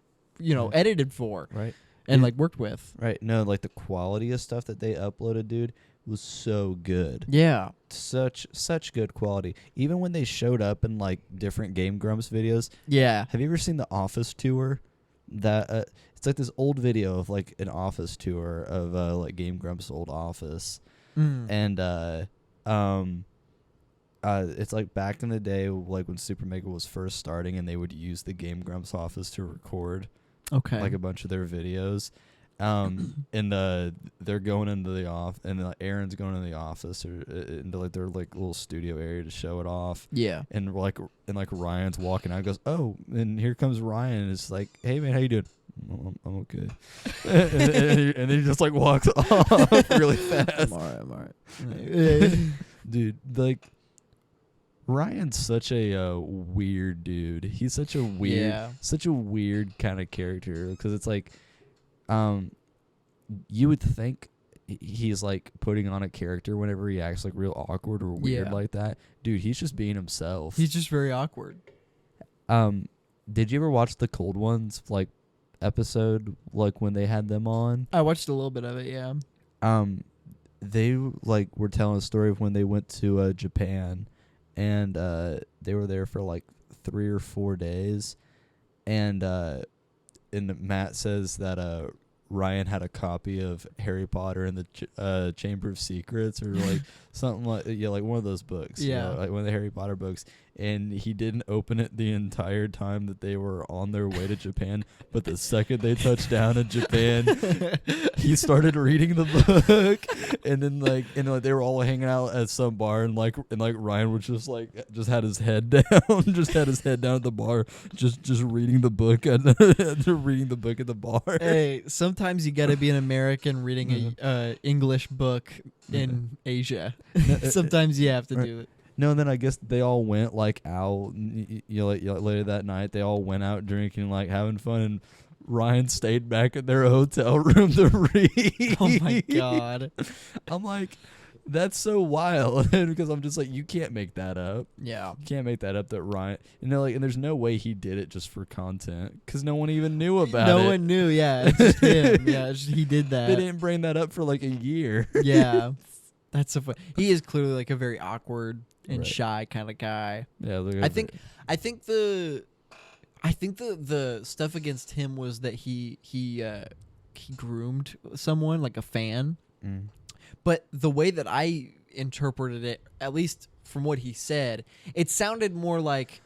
edited for, right, and like worked with. Right. No, like the quality of stuff that they uploaded, dude, was so good. Yeah. Such good quality. Even when they showed up in like different Game Grumps videos. Yeah. Have you ever seen the office tour? That it's like this old video of like an office tour of like Game Grumps' old office, and it's like back in the day, like when Supermega was first starting, and they would use the Game Grumps office to record, like a bunch of their videos, and they're going into the office, and Aaron's going into the office or into like their like little studio area to show it off. Yeah, and Ryan's walking out, and goes, "Oh," and here comes Ryan, and it's like, "Hey man, how you doing?" I'm okay. and then he just like walks off really fast. I'm all right. Dude, like Ryan's such a weird dude. He's such a weird kind of character, because it's like you would think he's like putting on a character whenever he acts like real awkward or weird like that. Dude, he's just being himself. He's just very awkward. Did you ever watch the Cold Ones like episode, like when they had them on? I watched a little bit of it. Yeah. They like were telling a story of when they went to Japan, and they were there for like 3 or 4 days, and Matt says that Ryan had a copy of Harry Potter and the Chamber of Secrets, or like something like like one of those books, like one of the Harry Potter books, and he didn't open it the entire time that they were on their way to Japan, but the second they touched down in Japan, he started reading the book, and then they were all hanging out at some bar, and Ryan was just had his head down, just had his head down at the bar, just reading the book and reading the book at the bar. Hey, sometimes you got to be an American reading a English book in Asia. Sometimes you have to do it. No, and then I guess they all went out. Later that night, they all went out drinking, like having fun, and Ryan stayed back at their hotel room to read. Oh my god! I'm like, that's so wild, because I'm just like, you can't make that up. Yeah, you can't make that up. That Ryan, and there's no way he did it just for content, because no one even knew about it. No one knew. Yeah, it's just him. Yeah, he did that. They didn't bring that up for like a year. Yeah, that's so funny. He is clearly like a very awkward and shy kind of guy. Yeah, I think the stuff against him was that he groomed someone, like a fan. But the way that I interpreted it, at least from what he said, it sounded more like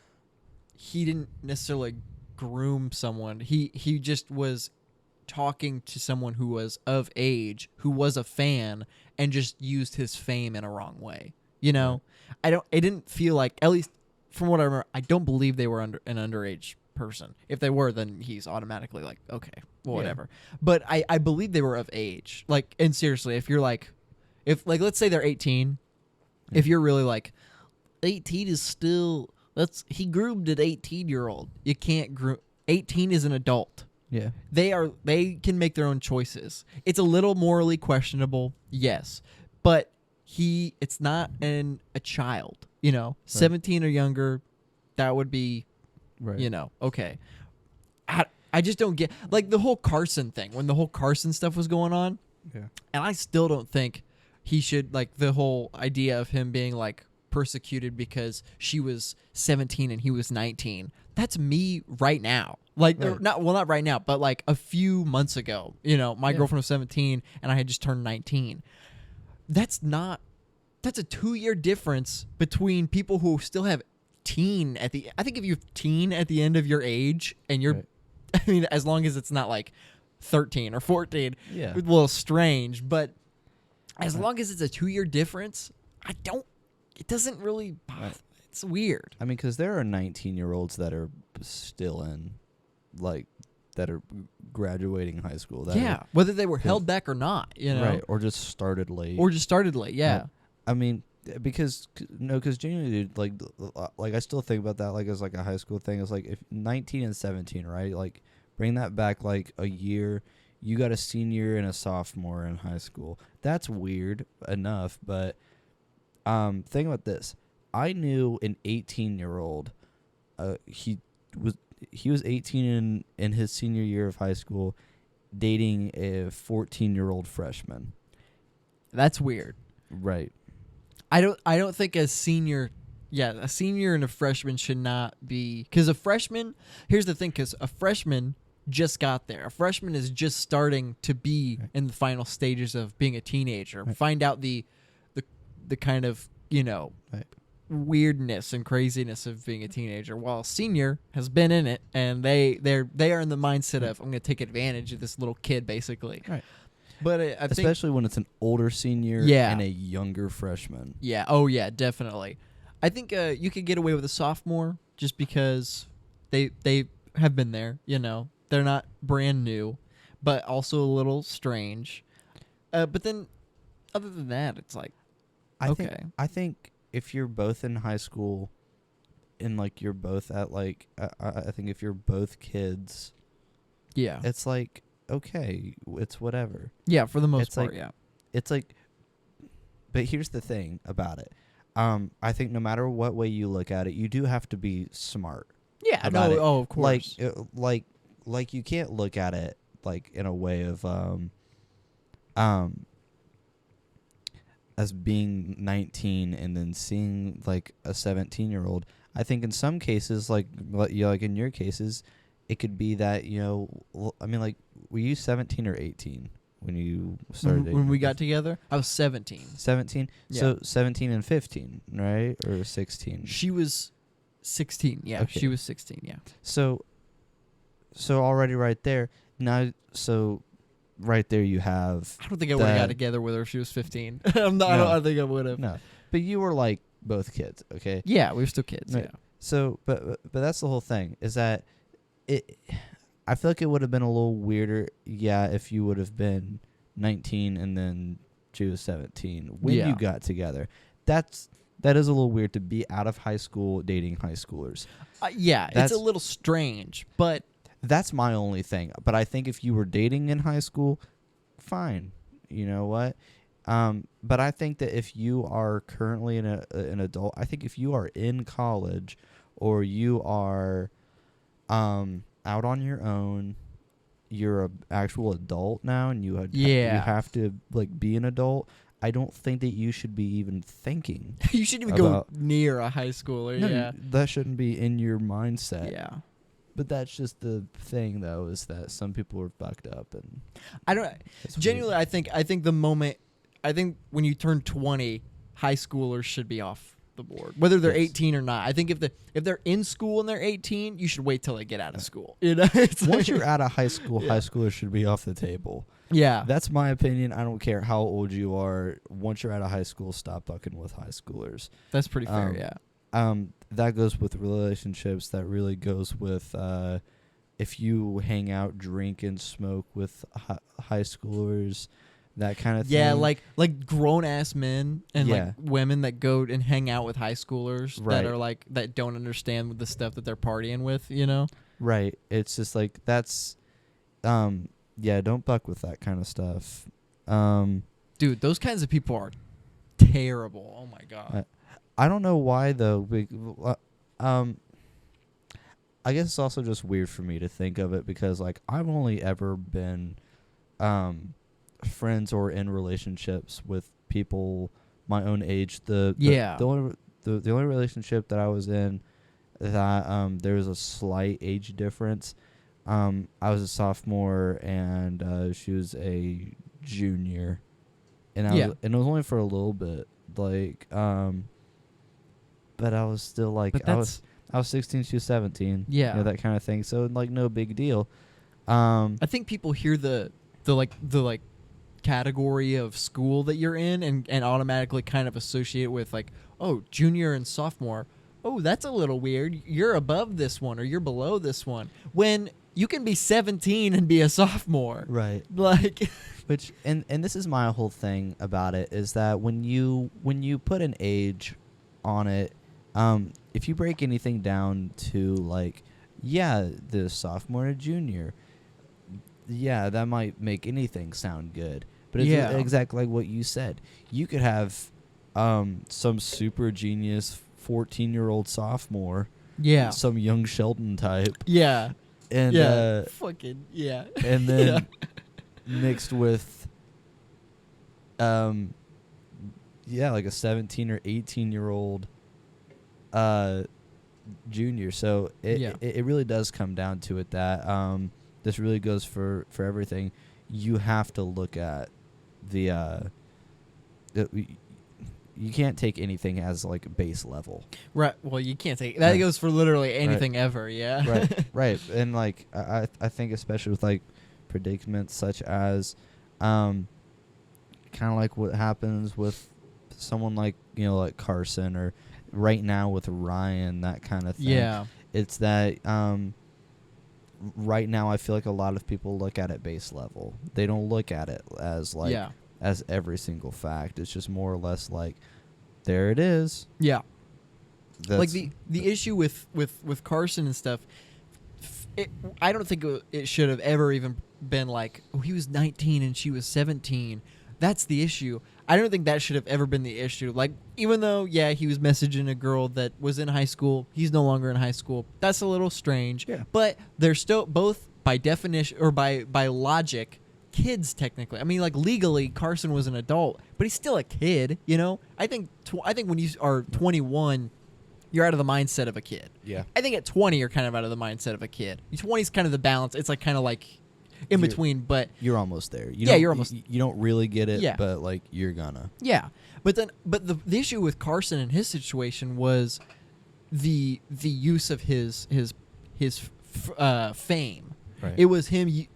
he didn't necessarily groom someone. He just was talking to someone who was of age, who was a fan, and just used his fame in a wrong way. It didn't feel like, at least from what I remember, I don't believe they were an underage person. If they were, then he's automatically like, okay, well, whatever. But I believe they were of age. Like, and seriously, if you're like, let's say they're 18, if you're really like, 18 is still, he groomed an 18-year-old. You can't groom. 18 is an adult. Yeah. They can make their own choices. It's a little morally questionable, yes. But it's not a child, 17 or younger, that would be, okay. I just don't get, like, the whole Carson thing. When the whole Carson stuff was going on, Yeah. And I still don't think he should, like, the whole idea of him being, like, persecuted because she was 17 and he was 19. That's me right now. Like, Right. not right now, but, like, a few months ago. You know, my girlfriend was 17 and I had just turned 19. That's a 2-year difference between people who still have teen at the... I think if you have teen at the end of your age and you're... Right. I mean, as long as it's not, like, 13 or 14. Yeah. It's a little strange, but as long as it's a 2-year difference, it doesn't really bother. It's weird. I mean, because there are 19-year-olds that are still that are graduating high school. That Whether they were held back or not, you know. Right, or just started late. Yeah. I mean, because genuinely, dude, like I still think about that, like, as, like, a high school thing. It's like, if 19 and 17, right? Like, bring that back, like, a year. You got a senior and a sophomore in high school. That's weird enough, but think about this. I knew an 18-year-old. He was 18 in his senior year of high school, dating a 14-year-old freshman. That's weird. Right. I don't think a senior and a freshman should not be, because a freshman. Here's the thing, because a freshman just got there. A freshman is just starting to be in the final stages of being a teenager. Right. Find out the kind of, you know, weirdness and craziness of being a teenager, while a senior has been in it and they are in the mindset of, I'm going to take advantage of this little kid, basically. Right. But I think, especially when it's an older senior and a younger freshman. Yeah. Oh yeah, definitely. I think you could get away with a sophomore just because they have been there. You know, they're not brand new, but also a little strange. But then, other than that, it's like, I think if you're both in high school, and, like, you're both at, like, I think if you're both kids, yeah, it's like, okay, it's whatever. Yeah, for the most It's part, like, yeah. It's like, but here's the thing about it. I think no matter what way you look at it, you do have to be smart. Yeah, about it. Oh, of course. Like you can't look at it, like, in a way of as being 19 and then seeing, like, a 17-year-old. I think in some cases, like in your cases, it could be that, you know, I mean, like, were you 17 or 18 when you started dating? When we got together, I was 17. 17? Yeah. So 17 and 15, right? Or 16? She was 16. Yeah, Okay. she was 16. Yeah. So already right there, now, so right there you have... I don't think I would have got together with her if she was 15. I don't think I would have. No. But you were, like, both kids, okay? Yeah, we were still kids. Right. Yeah. So, but that's the whole thing, is that I feel like it would have been a little weirder, if you would have been 19 and then she was 17 when you got together. That is a little weird to be out of high school dating high schoolers. It's a little strange, but that's my only thing. But I think if you were dating in high school, fine. You know what? But I think that if you are currently an adult, I think if you are in college or you are out on your own, you're an actual adult now, and you have to, like, be an adult. I don't think that you should be even thinking. You shouldn't even go near a high schooler. No, that shouldn't be in your mindset. Yeah. But that's just the thing, though, is that some people are fucked up, and I don't genuinely. Weird. I think when you turn 20, high schoolers should be off the board, whether they're 18 or not. I think if they're in school and they're 18, you should wait till they get out of school. You know, once you're out of high school, high schoolers should be off the table. Yeah, that's my opinion. I don't care how old you are. Once you're out of high school, stop fucking with high schoolers. That's pretty fair. Yeah. That goes with relationships. That really goes with if you hang out, drink, and smoke with high schoolers. That kind of thing. Yeah, like grown ass men and like women that go and hang out with high schoolers that are like that don't understand the stuff that they're partying with, you know? Right. It's just like that's don't fuck with that kind of stuff. Dude, those kinds of people are terrible. Oh my god. I don't know why though. I guess it's also just weird for me to think of it because, like, I've only ever been friends or in relationships with people my own age. The only relationship that I was in that there was a slight age difference. I was a sophomore and she was a junior, and it was only for a little bit. Like, but I was still like I was 16, she was 17. Yeah, that kind of thing. So like no big deal. I think people hear the category of school that you're in and automatically kind of associate with like, oh, junior and sophomore. Oh, that's a little weird. You're above this one or you're below this one. When you can be 17 and be a sophomore. Right. Like which and this is my whole thing about it is that when you put an age on it, if you break anything down to like, the sophomore and junior, that might make anything sound good. But it's exactly like what you said. You could have some super genius 14-year-old sophomore. Yeah. Some young Sheldon type. Yeah. And and then mixed with like a 17 or 18-year-old junior. So it really does come down to it that this really goes for everything. You have to look at the you can't take anything as like base level. Right. Well, you can't take that. Goes for literally anything ever. Yeah. Right. Right. And like I think especially with like predicaments such as kind of like what happens with someone like like Carson or right now with Ryan, that kind of thing. Yeah. It's that right now I feel like a lot of people look at it base level. They don't look at it as like as every single fact. It's just more or less like, there it is. Yeah. Like the issue with Carson and stuff, I don't think it should have ever even been like, oh, he was 19 and she was 17. That's the issue. I don't think that should have ever been the issue. Like, even though, he was messaging a girl that was in high school, he's no longer in high school. That's a little strange. Yeah. But they're still both, by definition, or by logic, kids technically. I mean, like, legally, Carson was an adult, but he's still a kid, I think when you are 21, you're out of the mindset of a kid. Yeah. I think at 20, you're kind of out of the mindset of a kid. 20 is kind of the balance. It's like kind of like in between, but you're almost there. You're almost. You don't really get it, but like you're gonna. Yeah, but the issue with Carson and his situation was the use of his fame. Right. It was him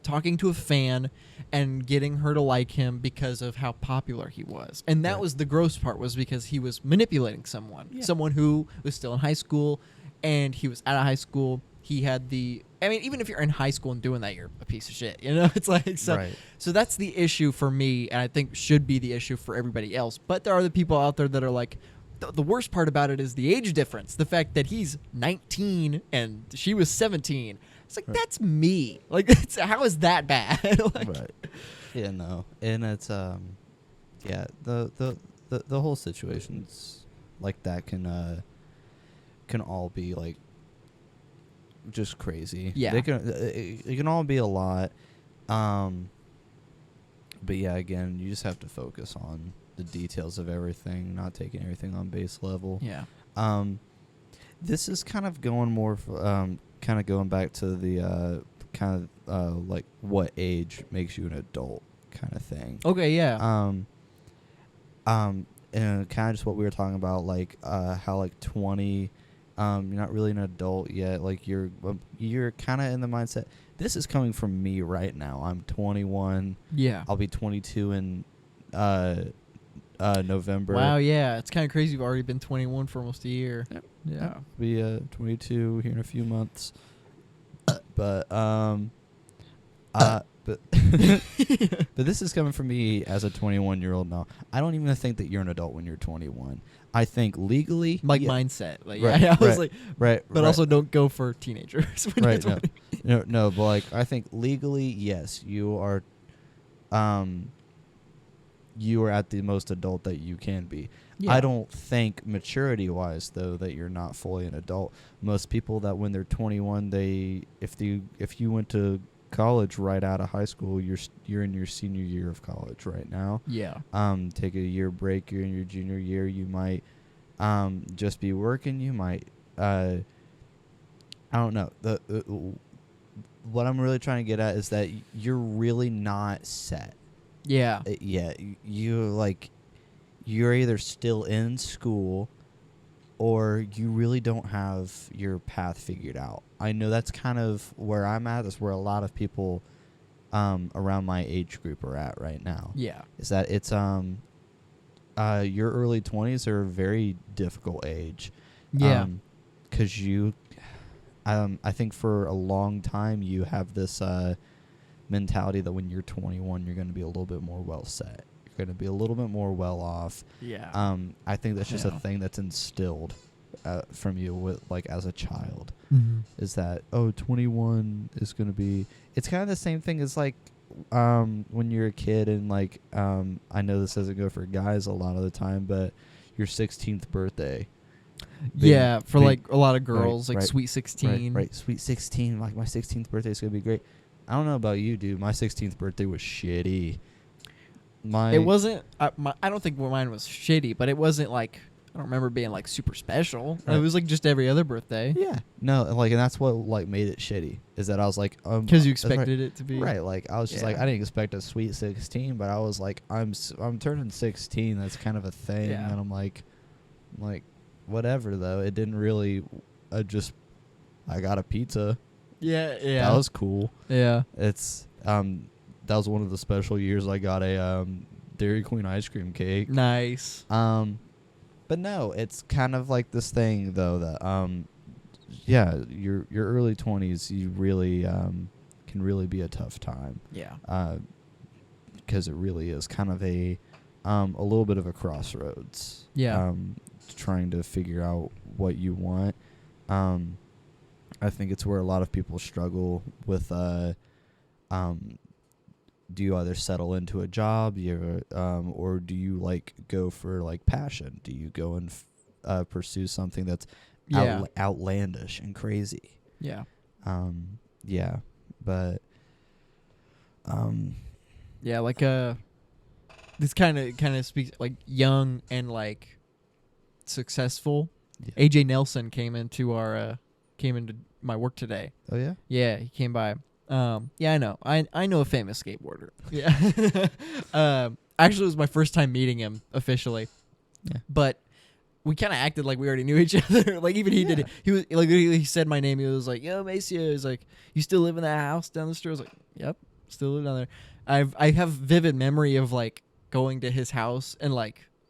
talking to a fan and getting her to like him because of how popular he was, and that was the gross part, was because he was manipulating someone who was still in high school, and he was out of high school. He had even if you're in high school and doing that, you're a piece of shit. It's like, so that's the issue for me, and I think should be the issue for everybody else. But there are the people out there that are like, the worst part about it is the age difference. The fact that he's 19 and she was 17. It's like, that's me. Like, how is that bad? Like, right. Yeah, no. And it's, the whole situations like that can all be like, just crazy. Yeah, it can all be a lot. But again, you just have to focus on the details of everything, not taking everything on base level. Yeah. This is kind of going more, kind of going back to the like what age makes you an adult kind of thing. Okay. Yeah. And kind of just what we were talking about, like how like 20. You're not really an adult yet. Like you're kind of in the mindset. This is coming from me right now. I'm 21. Yeah. I'll be 22 in November. Wow. Yeah. It's kind of crazy. You've already been 21 for almost a year. Yep. Yeah. I'll be 22 here in a few months. But but this is coming from me as a 21-year-old now. I don't even think that you're an adult when you're 21. I think legally, mindset. Like, I was like, but also don't go for teenagers. When you're 20. No, but like I think legally, yes, you are at the most adult that you can be. Yeah. I don't think maturity-wise though that you're not fully an adult. Most people that when they're 21, if you went to college right out of high school. You're in your senior year of college right now. Yeah. Take a year break. You're in your junior year. You might just be working. You might I don't know. What I'm really trying to get at is that you're really not set. Yeah. You're either still in school or you really don't have your path figured out. I know that's kind of where I'm at. That's where a lot of people around my age group are at right now. Yeah. Is that it's your early 20s are a very difficult age. Yeah. Because I think for a long time you have this mentality that when you're 21 you're going to be a little bit more well set. You're going to be a little bit more well off. Yeah. I think that's just a thing that's instilled from you with as a child. Mm-hmm. Is that 21 is going to be? It's kind of the same thing as when you're a kid and I know this doesn't go for guys a lot of the time, but your 16th birthday. For a lot of girls, right, Sweet 16. Right, Sweet 16. Like, my 16th birthday is going to be great. I don't know about you, dude. My 16th birthday was shitty. It wasn't, I don't think mine was shitty, but it wasn't I don't remember being super special. Right. It was just every other birthday. Yeah. No, and that's what made it shitty, is that I was because you expected it to be. Right, I was just I didn't expect a Sweet 16, but I was I'm turning 16. That's kind of a thing. Yeah. And I'm like, whatever, though. It didn't really, I got a pizza. Yeah. That was cool. Yeah. It's, that was one of the special years I got a Dairy Queen ice cream cake. Nice. But no, it's kind of this thing, though, that your early 20s, you really can really be a tough time. Yeah. Because it really is kind of a little bit of a crossroads. Yeah. Trying to figure out what you want. I think it's where a lot of people struggle with do you either settle into a job, or do you go for passion? Do you go and pursue something that's outlandish and crazy? Yeah. Yeah, but yeah, this kind of speaks young and successful. Yeah. AJ Nelson came into my work today. Oh yeah? Yeah, he came by. Yeah, I know. I know a famous skateboarder. Yeah. Actually, it was my first time meeting him officially. Yeah. But we kind of acted like we already knew each other. Even he did it. He was he said my name. He was like, "Yo, Maceo." He's like, "You still live in that house down the street?" I was like, "Yep, still live down there." I have vivid memory of going to his house and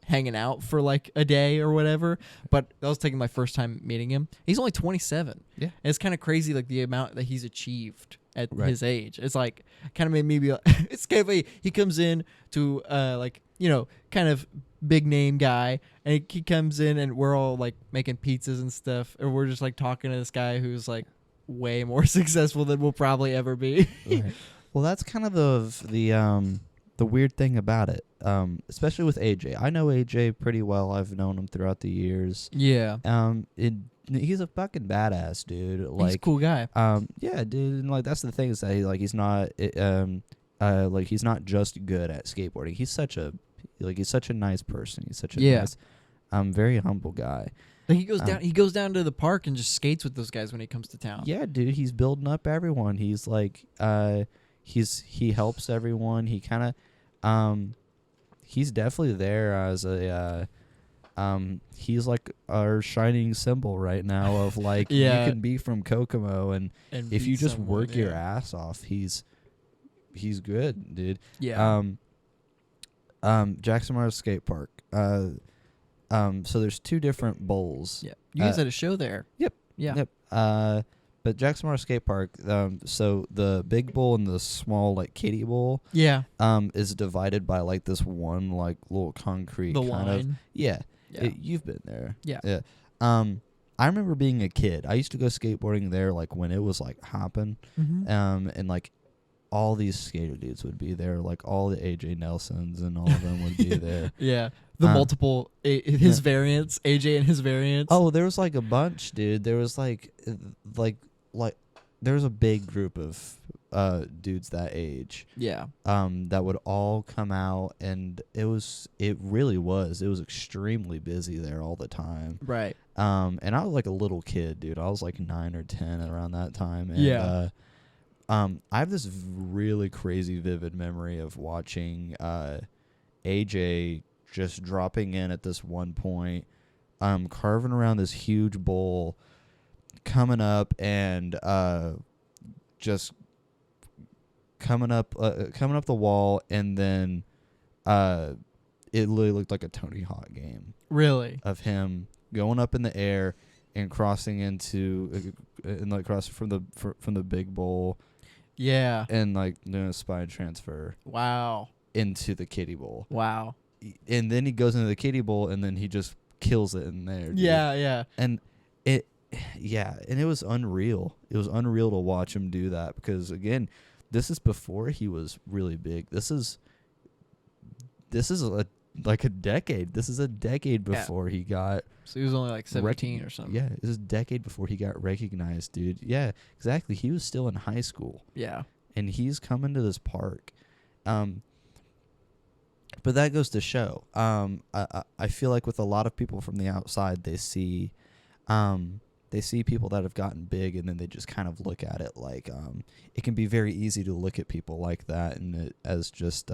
hanging out for a day or whatever, but that was my first time meeting him. He's only 27. Yeah. And it's kind of crazy the amount that he's achieved at his age. It's kind of made me be it's kind of he comes in to kind of big name guy, and he comes in and we're all making pizzas and stuff, and we're just talking to this guy who's way more successful than we'll probably ever be. Right. Well, that's kind of the weird thing about it, especially with AJ. I know AJ pretty well. I've known him throughout the years. Yeah. He's a fucking badass, dude. He's a cool guy. Yeah, dude. And that's the thing, is that he's not he's not just good at skateboarding. He's such a nice person. He's such a nice, very humble guy. He goes down to the park and just skates with those guys when he comes to town. Yeah, dude. He's building up everyone. He's he helps everyone. He kind of he's definitely there as a he's our shining symbol right now of you can be from Kokomo and if you just work your ass off, he's good, dude. Yeah. Jackson Mars Skate Park. So there's two different bowls. Yeah. You guys had a show there. Yep. Yeah. Yep. But Jackson Mars Skate Park, so the big bowl and the small kiddie bowl, is divided by this one little concrete kind line. of. Yeah. Yeah. You've been there. Yeah. Yeah. I remember being a kid. I used to go skateboarding there when it was hopping, mm-hmm. And all these skater dudes would be there, all the AJ Nelsons and all of them would be there. Yeah. The multiple his variants, AJ and his variants. Oh, there was a bunch, dude. There was there was a big group of dudes that age. Yeah. That would all come out, and it was extremely busy there all the time. Right. And I was like a little kid, dude. I was like 9 or 10 around that time. And, Yeah. I have this really crazy vivid memory of watching AJ just dropping in at this one point, carving around this huge bowl, coming up and just coming up the wall, and then it literally looked like a Tony Hawk game. Really? Of him going up in the air and crossing into crossing from the big bowl. Yeah. And like doing a spine transfer. Wow. Into the kiddie bowl. Wow. And then he goes into the kiddie bowl, and then he just kills it in there. Dude. Yeah, yeah. And it was unreal. It was unreal to watch him do that, because again, this is before he was really big. This is like a decade. This is a decade before he got. So he was only like 17 or something. Yeah, this is a decade before he got recognized, dude. Yeah, exactly. He was still in high school. Yeah. And he's coming to this park. But that goes to show. I feel like with a lot of people from the outside, they see people that have gotten big, and then they just kind of look at it like it can be very easy to look at people like that and as just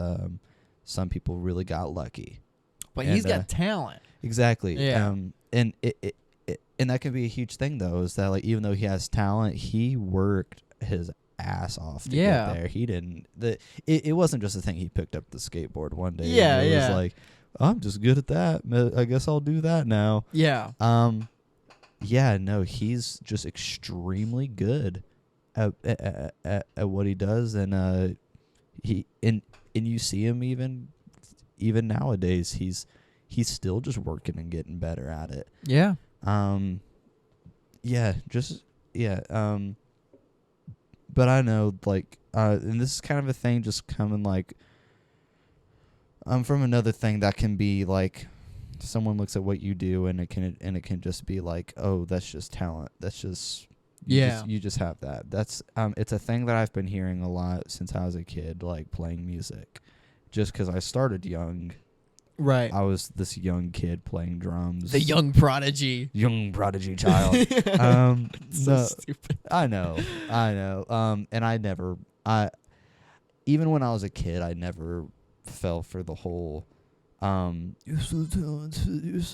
some people really got lucky. But he's got talent. Exactly. Yeah. And and that can be a huge thing, though, is that like even though he has talent, he worked his ass off to get there. He didn't. It wasn't just a thing. He picked up the skateboard one day. Yeah, and it was like, I'm just good at that. I guess I'll do that now. Yeah. Yeah. No, he's just extremely good at what he does, and and you see him even nowadays. He's still just working and getting better at it. Yeah. But I know, like, and this is kind of a thing just coming, like, from another thing that can be, like, someone looks at what you do, and it can just be like, oh, that's just talent. That's just, you just have that. That's, it's a thing that I've been hearing a lot since I was a kid, like, playing music. Just because I started young. Right. I was this young kid playing drums. The young prodigy. Young prodigy child. So stupid. I know. And even when I was a kid, I never fell for the whole, you're so talented.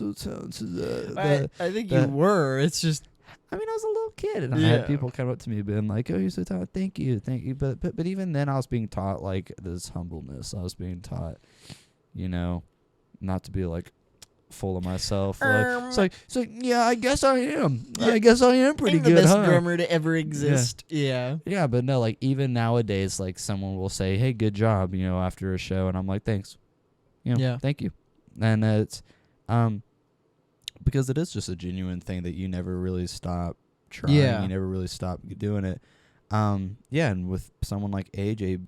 I think you were. It's just, I mean, I was a little kid, and I had people come up to me being like, oh, you're so talented. Thank you. But even then, I was being taught, like, this humbleness. I was being taught, not to be, like, full of myself. It's like, yeah, I guess I am. I guess I am pretty good, the best drummer to ever exist. Yeah. Yeah, but no, like, even nowadays, like, someone will say, hey, good job, after a show, and I'm like, thanks. Thank you. And it's, because it is just a genuine thing that you never really stop trying. Yeah. You never really stop doing it. And with someone like AJ,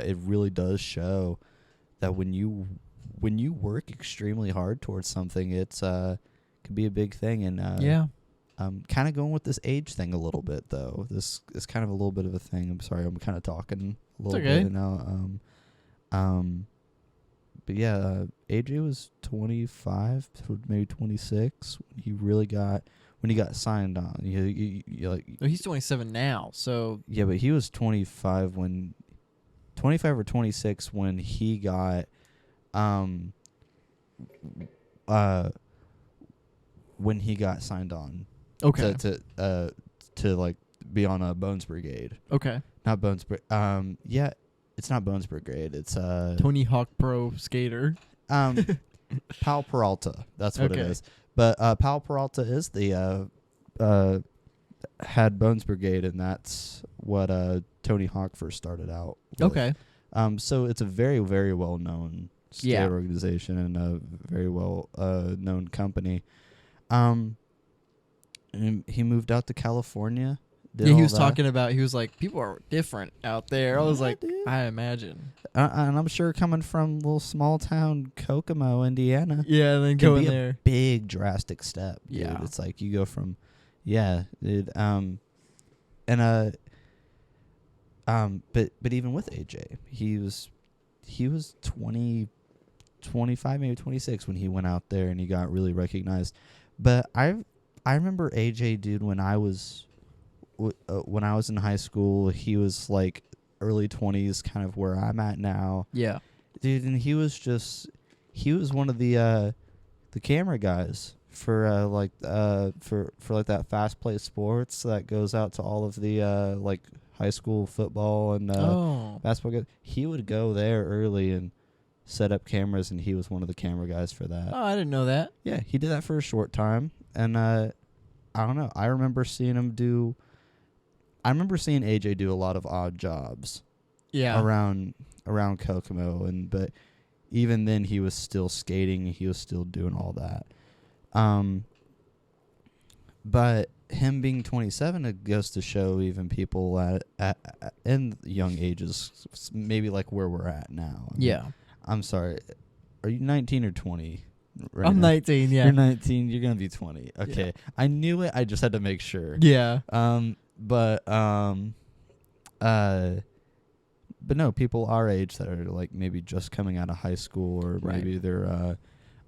it really does show that when you work extremely hard towards something, it's could be a big thing. And kind of going with this age thing a little bit, though. This is kind of a little bit of a thing. I'm sorry, I'm kind of talking a little bit now. But yeah, AJ was 25, maybe 26 when he got signed on. He's 27 now, so yeah, but he was 25 or 26 when he got signed on. Okay. To like be on a Bones Brigade. Okay. Not Bones Brigade. Yeah, it's not Bones Brigade. It's Tony Hawk Pro Skater. Pal Peralta. That's what it is. But Pal Peralta is the had Bones Brigade, and that's what Tony Hawk first started out with. Okay. So it's a very, very well known skate organization and a very well known company. And he moved out to California. He was talking about, he was like, people are different out there. I was like, dude. I imagine. And I'm sure coming from little small town Kokomo, Indiana. Yeah, and then can go be in there. A big drastic step. Dude. Yeah. It's like you go from, dude, but even with AJ, he was 20, 25, maybe 26 when he went out there and he got really recognized. But I remember AJ, dude, when I was in high school, he was like early 20s, kind of where I'm at now. Yeah. Dude, and he was one of the camera guys for that fast play sports that goes out to all of the like high school football and basketball guys. He would go there early and set up cameras, and he was one of the camera guys for that. Oh, I didn't know that. Yeah, he did that for a short time, and I don't know. I remember seeing AJ do a lot of odd jobs. Yeah. Around Kokomo, but even then he was still skating. He was still doing all that. But him being 27, it goes to show even people at in young ages, maybe like where we're at now. Yeah. I'm sorry. Are you 19 or 20? Right I'm now? 19, yeah. You're 19. You're going to be 20. Okay. Yeah. I knew it. I just had to make sure. Yeah. But no, people our age that are like maybe just coming out of high school, or maybe they're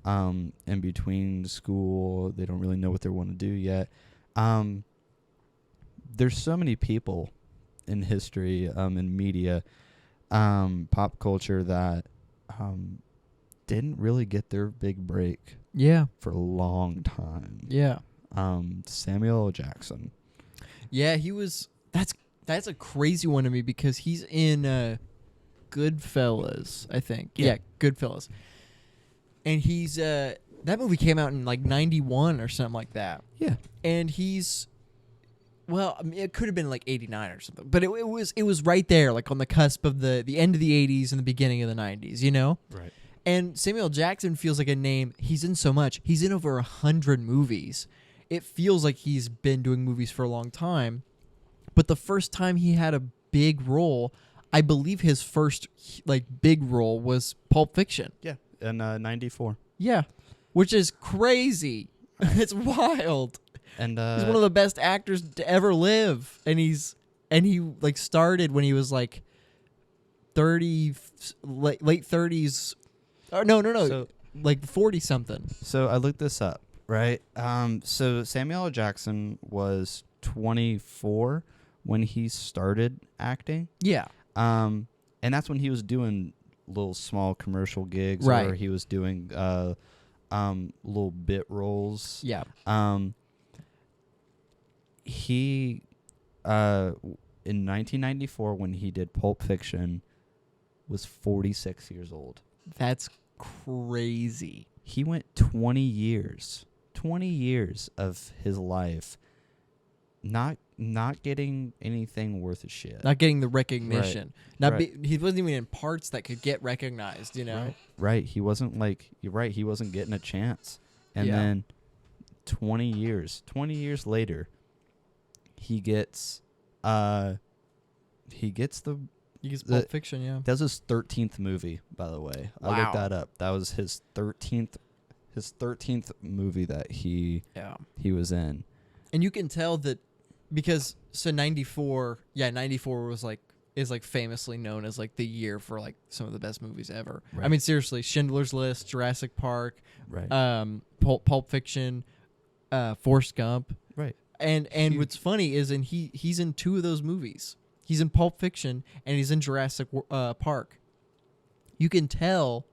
in between school. They don't really know what they want to do yet. There's so many people in history, in media, pop culture that didn't really get their big break. Yeah. For a long time. Yeah. Samuel L. Jackson. Yeah, he was. That's a crazy one to me because he's in Goodfellas, I think. Yeah, Goodfellas. And he's that movie came out in like 91 or something like that. Yeah. And he's, well, I mean, it could have been like 89 or something, but it was right there, like on the cusp of the end of the 80s and the beginning of the 90s, you know? Right. And Samuel Jackson feels like a name. He's in so much. He's in over 100 movies. It feels like he's been doing movies for a long time. But the first time he had a big role, I believe his first like big role was Pulp Fiction. Yeah, in 94. Yeah, which is crazy. It's wild. And he's one of the best actors to ever live, and he like started when he was like 30, late 30s. Or no, so, like 40 something. So I looked this up, right? So Samuel L. Jackson was 24 when he started acting. Yeah. And that's when he was doing little small commercial gigs, right. Or he was doing little bit roles. Yeah. He in 1994 when he did Pulp Fiction was 46 years old. That's crazy. He went 20 years of his life not getting anything worth a shit. Not getting the recognition. Right. He wasn't even in parts that could get recognized, you know? Right. He wasn't like, you're right, he wasn't getting a chance. And then 20 years later, he gets Pulp Fiction, yeah. That was his 13th movie, by the way. Wow. I looked that up. That was his 13th movie that he was in. And you can tell that because 94 is like famously known as like the year for like some of the best movies ever. Right. I mean, seriously, Schindler's List, Jurassic Park, right. Pulp Fiction, Forrest Gump. Right. And what's funny is he's in two of those movies. He's in Pulp Fiction and he's in Jurassic Park. You can tell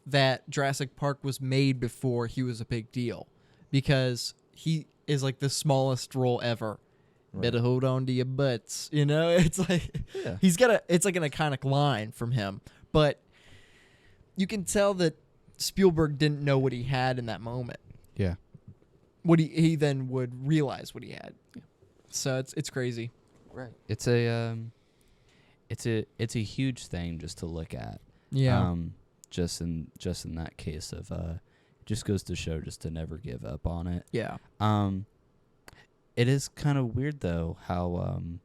that Jurassic Park was made before he was a big deal because he is like the smallest role ever. Right. Better hold on to your butts. You know, it's like it's like an iconic line from him. But you can tell that Spielberg didn't know what he had in that moment. Yeah. What he then would realize what he had. Yeah. So it's crazy. Right. It's a huge thing just to look at. Yeah. Just in that case of just goes to show just to never give up on it. Yeah. It is kind of weird though how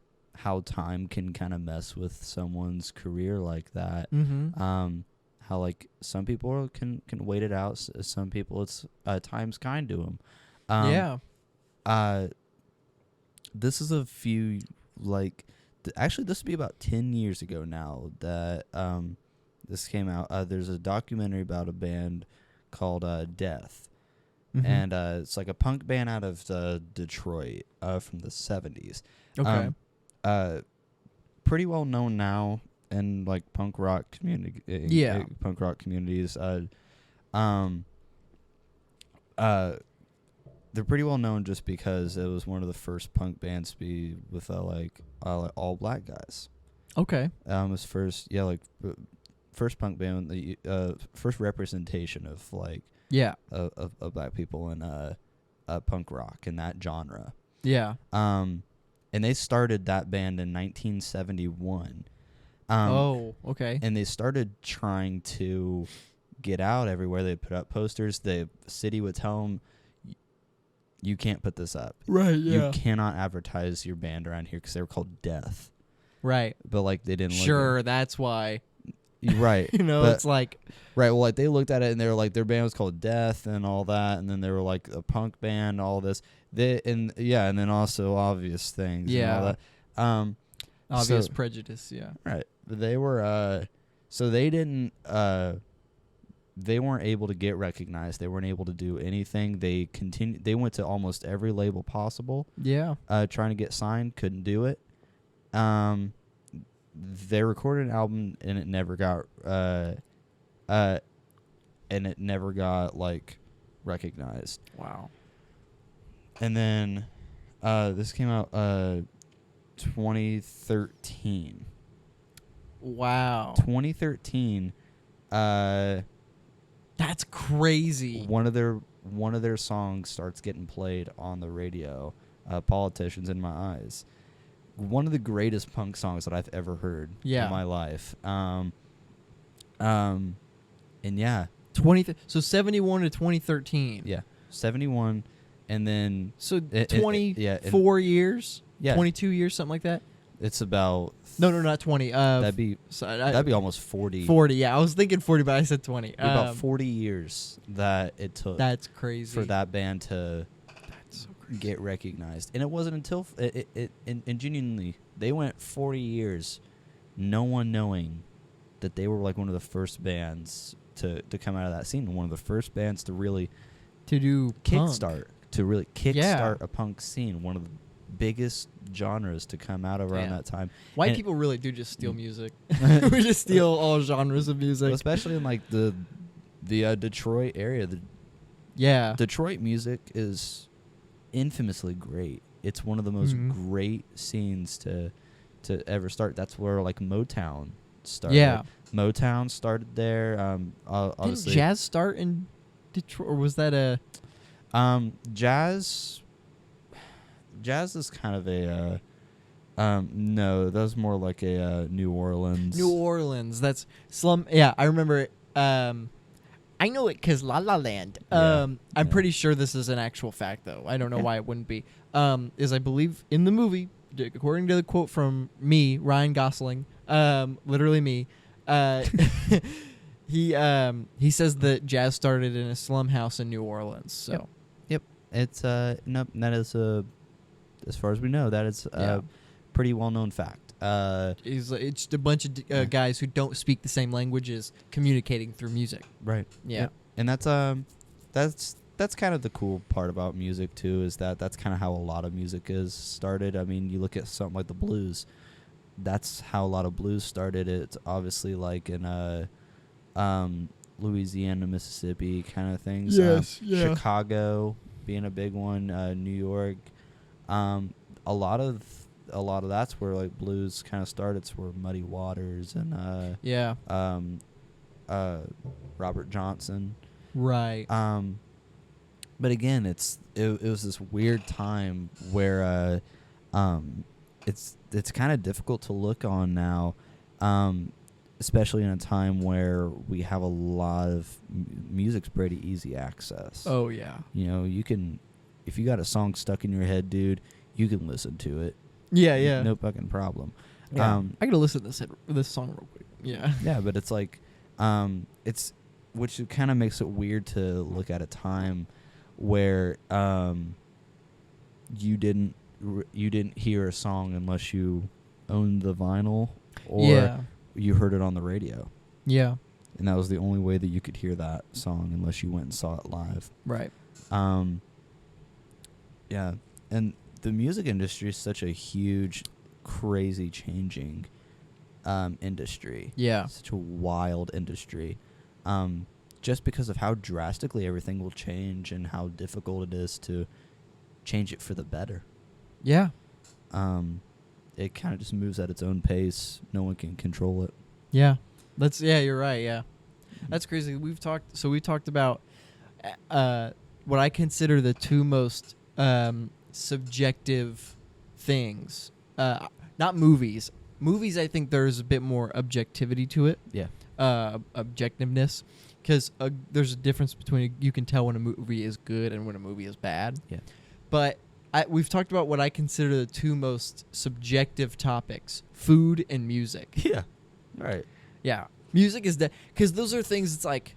time can kind of mess with someone's career like that. Mm-hmm. How like some people can wait it out. Some people it's time's kind to them. Yeah. This is a few like actually, this would be about 10 years ago now that this came out. There's a documentary about a band called Death. Mm-hmm. And it's like a punk band out of Detroit from the 70s. Okay. Pretty well known now in like punk rock community. Punk rock communities. They're pretty well known just because it was one of the first punk bands to be with all black guys. Okay. It was first punk band, the first representation of like of black people in punk rock in that genre. Yeah. And they started that band in 1971. Okay. And they started trying to get out everywhere. They put up posters. The city would tell them, you can't put this up. Right, yeah. You cannot advertise your band around here because they were called Death. Right. But, like, they didn't Sure, that's why. Right. It's like... Right, well, like, they looked at it, and they were like, their band was called Death and all that, and then they were, like, a punk band, all this. And then also obvious things. Yeah. And all that. Obvious prejudice, yeah. Right. They were... so they didn't... they weren't able to get recognized. They weren't able to do anything. They went to almost every label possible. Yeah. Trying to get signed, couldn't do it. They recorded an album and it never got like recognized. Wow. And then this came out 2013. Wow. 2013. That's crazy. One of their songs starts getting played on the radio. Politicians in My Eyes. One of the greatest punk songs that I've ever heard in my life. And yeah. So 71 to 2013. Yeah. 71 and then so 24 years? Yeah. 22 years, something like that? It's about No, not 20. that'd be almost 40. 40, yeah. I was thinking 40, but I said 20. About 40 years that it took. That's crazy. For that band to get recognized. And it wasn't until and genuinely they went 40 years no one knowing that they were like one of the first bands to come out of that scene, one of the first bands to really kickstart a punk scene, one of the biggest genres to come out around that time. White people really do just steal music. We just steal all genres of music, well, especially in like the Detroit area. Detroit music is infamously great. It's one of the most great scenes to ever start. That's where like Motown started. Yeah, Motown started there. Didn't jazz start in Detroit, or was that a jazz? Jazz is kind of a no, that was more like a New Orleans. New Orleans. That's slum. Yeah, I remember. I know it because La La Land. I'm pretty sure this is an actual fact, though. I don't know why it wouldn't be. Is I believe in the movie, according to the quote from me, Ryan Gosling, literally me, he says that jazz started in a slum house in New Orleans. So, yep. It's nope. That is as far as we know, that is a pretty well known fact. It's just a bunch of guys who don't speak the same languages communicating through music. Right. Yeah. Yep. And that's kind of the cool part about music too, is that's kind of how a lot of music is started. I mean, you look at something like the blues. That's how a lot of blues started. It's obviously like in Louisiana, Mississippi kind of things. Yes. Chicago being a big one. New York. A lot of that's where like blues kind of started. It's where Muddy Waters and Robert Johnson. Right. But again, it was this weird time where it's kind of difficult to look on now, especially in a time where we have a lot of music's pretty easy access. Oh yeah. You know, you can, if you got a song stuck in your head, dude, you can listen to it. Yeah. No fucking problem. Yeah. I gotta listen to this song real quick. Yeah. Yeah, but it's like, it's, which kind of makes it weird to look at a time where you didn't hear a song unless you owned the vinyl or you heard it on the radio. Yeah. And that was the only way that you could hear that song unless you went and saw it live. Right. Yeah. And the music industry is such a huge, crazy changing industry. Yeah. Such a wild industry. Just because of how drastically everything will change and how difficult it is to change it for the better. Yeah. It kind of just moves at its own pace. No one can control it. Yeah. You're right. Yeah. That's crazy. We talked about what I consider the two most subjective things. Not movies. Movies, I think there's a bit more objectivity to it. Yeah. Objectiveness. Because there's a difference between you can tell when a movie is good and when a movie is bad. Yeah. But we've talked about what I consider the two most subjective topics: food and music. Yeah. Right. Yeah. Music is because those are things. It's like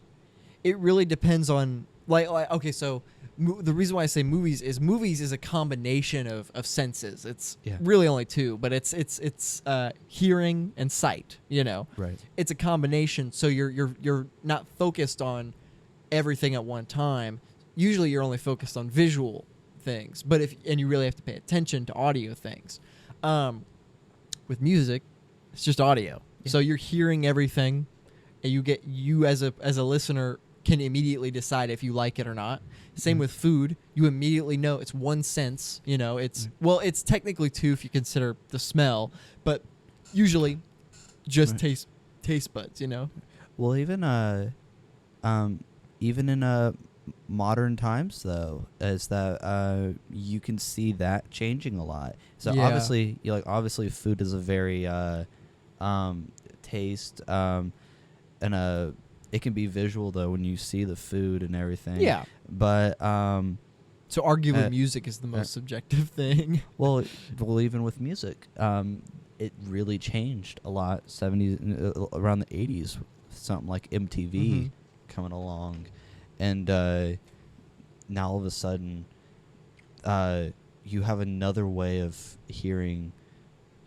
it really depends on like okay. So the reason why I say movies is a combination of senses. It's really only two, but it's hearing and sight. You know. Right. It's a combination. So you're not focused on everything at one time. Usually you're only focused on visual things, but you really have to pay attention to audio things. With music, it's just audio. Yeah. So you're hearing everything, and you as a listener can immediately decide if you like it or not. Same with food. You immediately know it's one sense. You know, it's it's technically two if you consider the smell, but usually just taste buds. You know. Well, even in modern times though, is that you can see that changing a lot. So obviously food is a very taste and it can be visual though when you see the food and everything. Yeah. But so arguably music is the most subjective thing. well even with music, it really changed a lot. 70s around the 80s, something like MTV coming along. And now all of a sudden, you have another way of hearing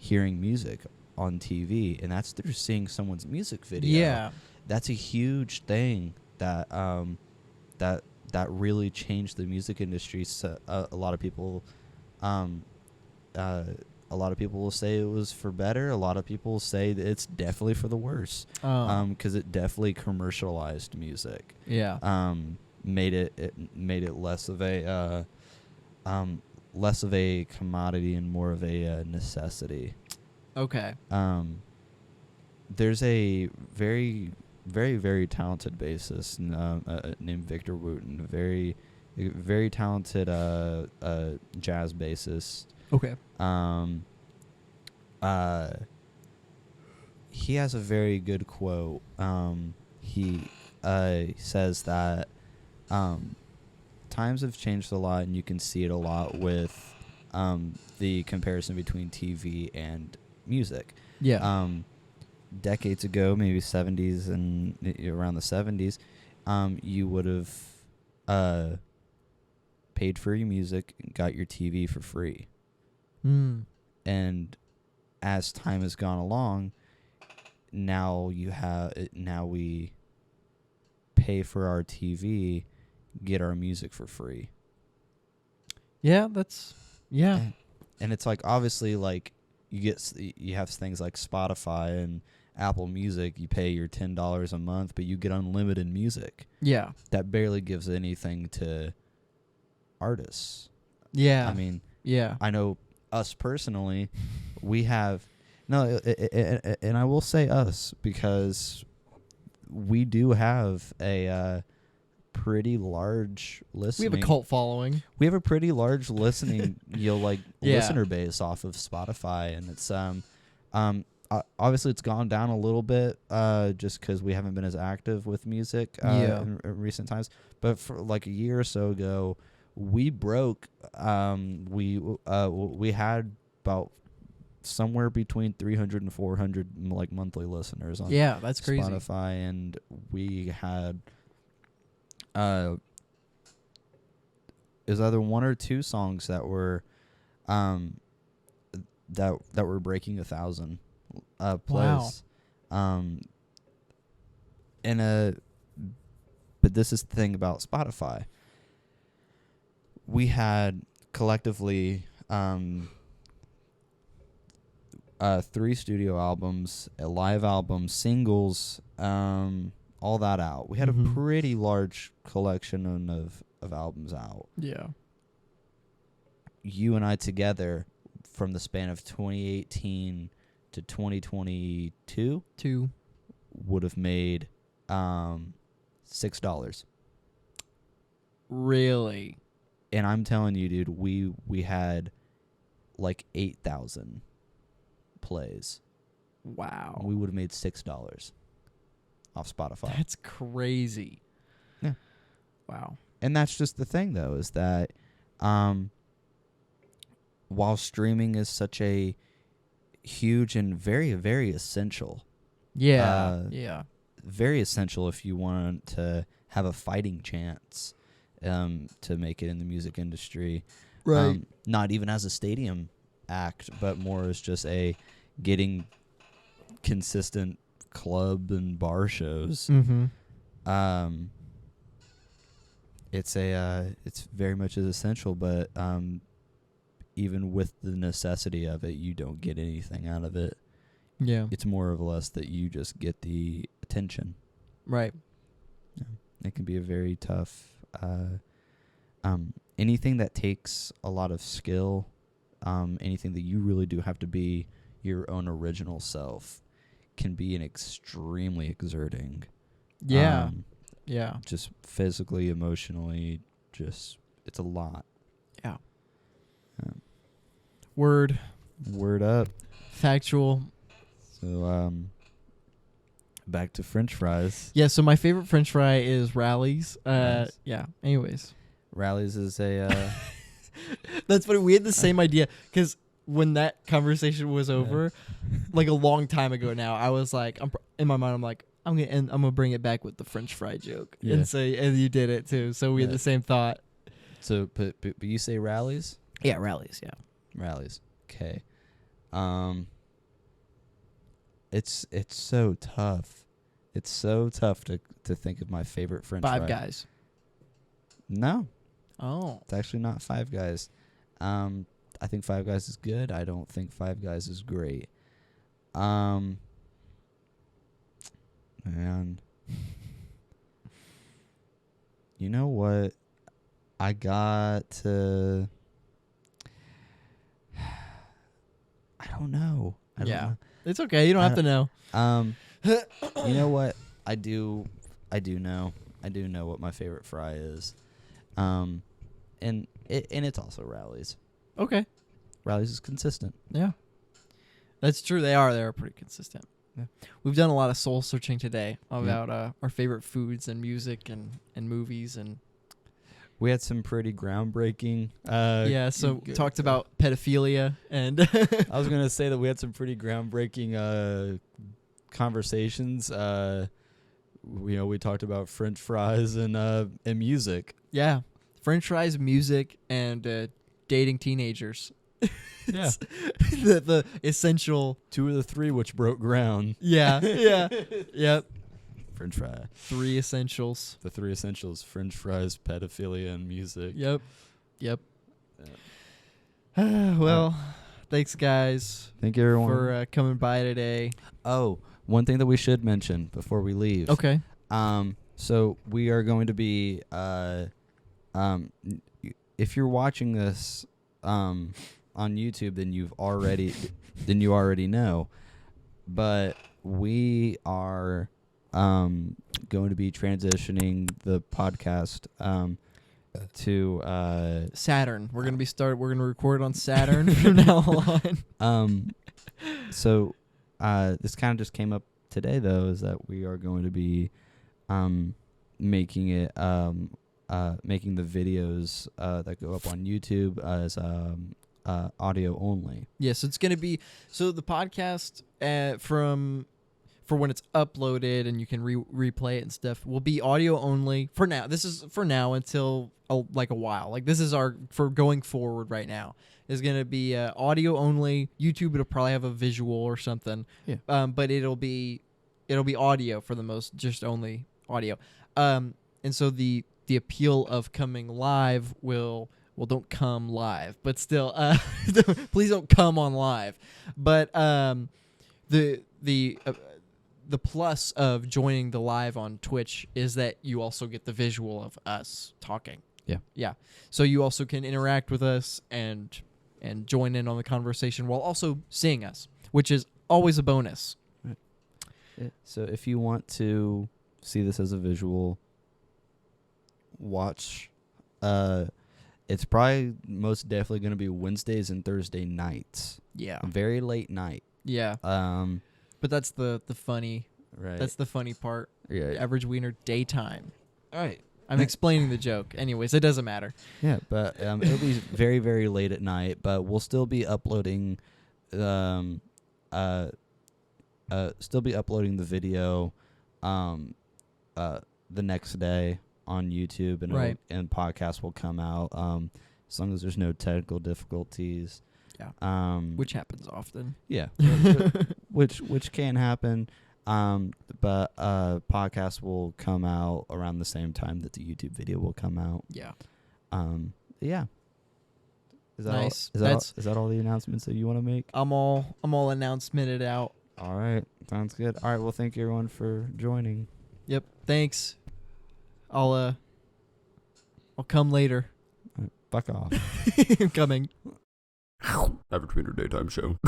music on TV, and that's through seeing someone's music video. Yeah, that's a huge thing that that really changed the music industry. So, a lot of people will say it was for better. A lot of people will say that it's definitely for the worse. Because it definitely commercialized music. Yeah. Made it less of a commodity and more of a necessity. Okay. There's a very, very, very talented bassist named Victor Wooten. Very, very talented jazz bassist. Okay. He has a very good quote. He says that times have changed a lot, and you can see it a lot with the comparison between TV and music. Yeah. Decades ago, maybe 70s and around the 70s, you would have paid for your music and got your TV for free. And as time has gone along, now we pay for our TV, get our music for free. Yeah, that's and it's like obviously like you have things like Spotify and Apple Music. You pay your $10 a month, but you get unlimited music. Yeah, that barely gives anything to artists. Yeah, I mean, yeah, I know us personally, we have and I will say us because we do have a pretty large listening. We have a cult following. We have a pretty large listening, listener base off of Spotify, and it's obviously it's gone down a little bit just because we haven't been as active with music in recent times. But for like a year or so ago, we broke. We had about somewhere between 300 and 400 like monthly listeners on that's crazy. Spotify, and we had it was either one or two songs that were that were breaking 1,000 plays. Wow. But this is the thing about Spotify. We had collectively 3 studio albums, a live album, singles, all that out. We had a pretty large collection of albums out. Yeah. You and I together, from the span of 2018 to 2022, would have made $6. Really? And I'm telling you, dude, we had like 8,000 plays. Wow. We would have made $6 off Spotify. That's crazy. Yeah. Wow. And that's just the thing, though, is that while streaming is such a huge and very, very essential. Yeah. Very essential if you want to have a fighting chance to make it in the music industry. Right. Not even as a stadium act, but more as just a getting consistent club and bar shows. It's very much as essential, but even with the necessity of it, you don't get anything out of it. Yeah. It's more or less that you just get the attention. Right. Yeah. It can be a very tough. Anything that takes a lot of skill, anything that you really do have to be your own original self, can be an extremely exerting. Yeah. Just physically, emotionally, it's a lot. Yeah. Word up. Factual. So, back to French fries. Yeah, so my favorite French fry is Rally's. Nice. Yeah, anyways. Rally's is a... That's funny. We had the same idea, because when that conversation was over, like a long time ago now, I was like, in my mind, I'm like, I'm gonna bring it back with the French fry joke. Yeah. And you did it too. So we had the same thought. So, but you say Rally's? Yeah, Rally's, yeah. Rally's. Okay. It's so tough. It's so tough to think of my favorite French fry. Five Guys. No. Oh. It's actually not Five Guys. I think Five Guys is good. I don't think Five Guys is great. Man. You know what? I got to... I don't know. Yeah. It's okay. You don't have to know. You know what? I do know. I do know what my favorite fry is. And it's also Rally's. Okay. Rally's is consistent. Yeah. That's true. They are pretty consistent. Yeah. We've done a lot of soul searching today about our favorite foods and music and movies, and we had some pretty groundbreaking. Talked about pedophilia, and I was gonna say that we had some pretty groundbreaking conversations. We talked about French fries and music. Yeah, French fries, music, and dating teenagers. Yeah, the essential 2 of the 3 which broke ground. Yeah. Yep. French fry. 3 essentials. The 3 essentials: French fries, pedophilia, and music. Yep. Well, thanks guys. Thank you everyone for coming by today. Oh, one thing that we should mention before we leave. Okay. So we are going to be if you're watching this on YouTube, then you already know. But we are going to be transitioning the podcast to Saturn. We're gonna record on Saturn from now on. So this kind of just came up today, though, is that we are going to be making the videos that go up on YouTube as audio only. Yes, it's going to be... So the podcast, from for when it's uploaded and you can replay it and stuff will be audio only for now. This is for now until a while. Like this is our for going forward right now is going to be audio only. YouTube it'll probably have a visual or something. Yeah. But it'll be audio for the most, just only audio. And so the appeal of coming live will don't come live, but still please don't come on live. But the plus of joining the live on Twitch is that you also get the visual of us talking. Yeah. So you also can interact with us and join in on the conversation while also seeing us, which is always a bonus. Right. Yeah. So if you want to see this as a visual, watch. It's probably most definitely going to be Wednesdays and Thursday nights. Yeah. Very late night. Yeah. But that's the funny. Right. That's the funny part. Yeah. Average Weiner Daytime. All right. I'm explaining the joke. Anyways, it doesn't matter. Yeah, but it'll be very, very late at night. But we'll still be uploading, the video, the next day on YouTube, and right. And podcast will come out. As long as there's no technical difficulties. Yeah. Which happens often. Yeah. which can happen. But podcast will come out around the same time that the YouTube video will come out. Yeah. Yeah. Is that nice. All, is that all the announcements that you want to make? I'm all announcemented out. All right. Sounds good. All right. Well, thank you everyone for joining. Yep. Thanks. I'll come later. Fuck off. I'm coming. Average Weiner Daytime Show.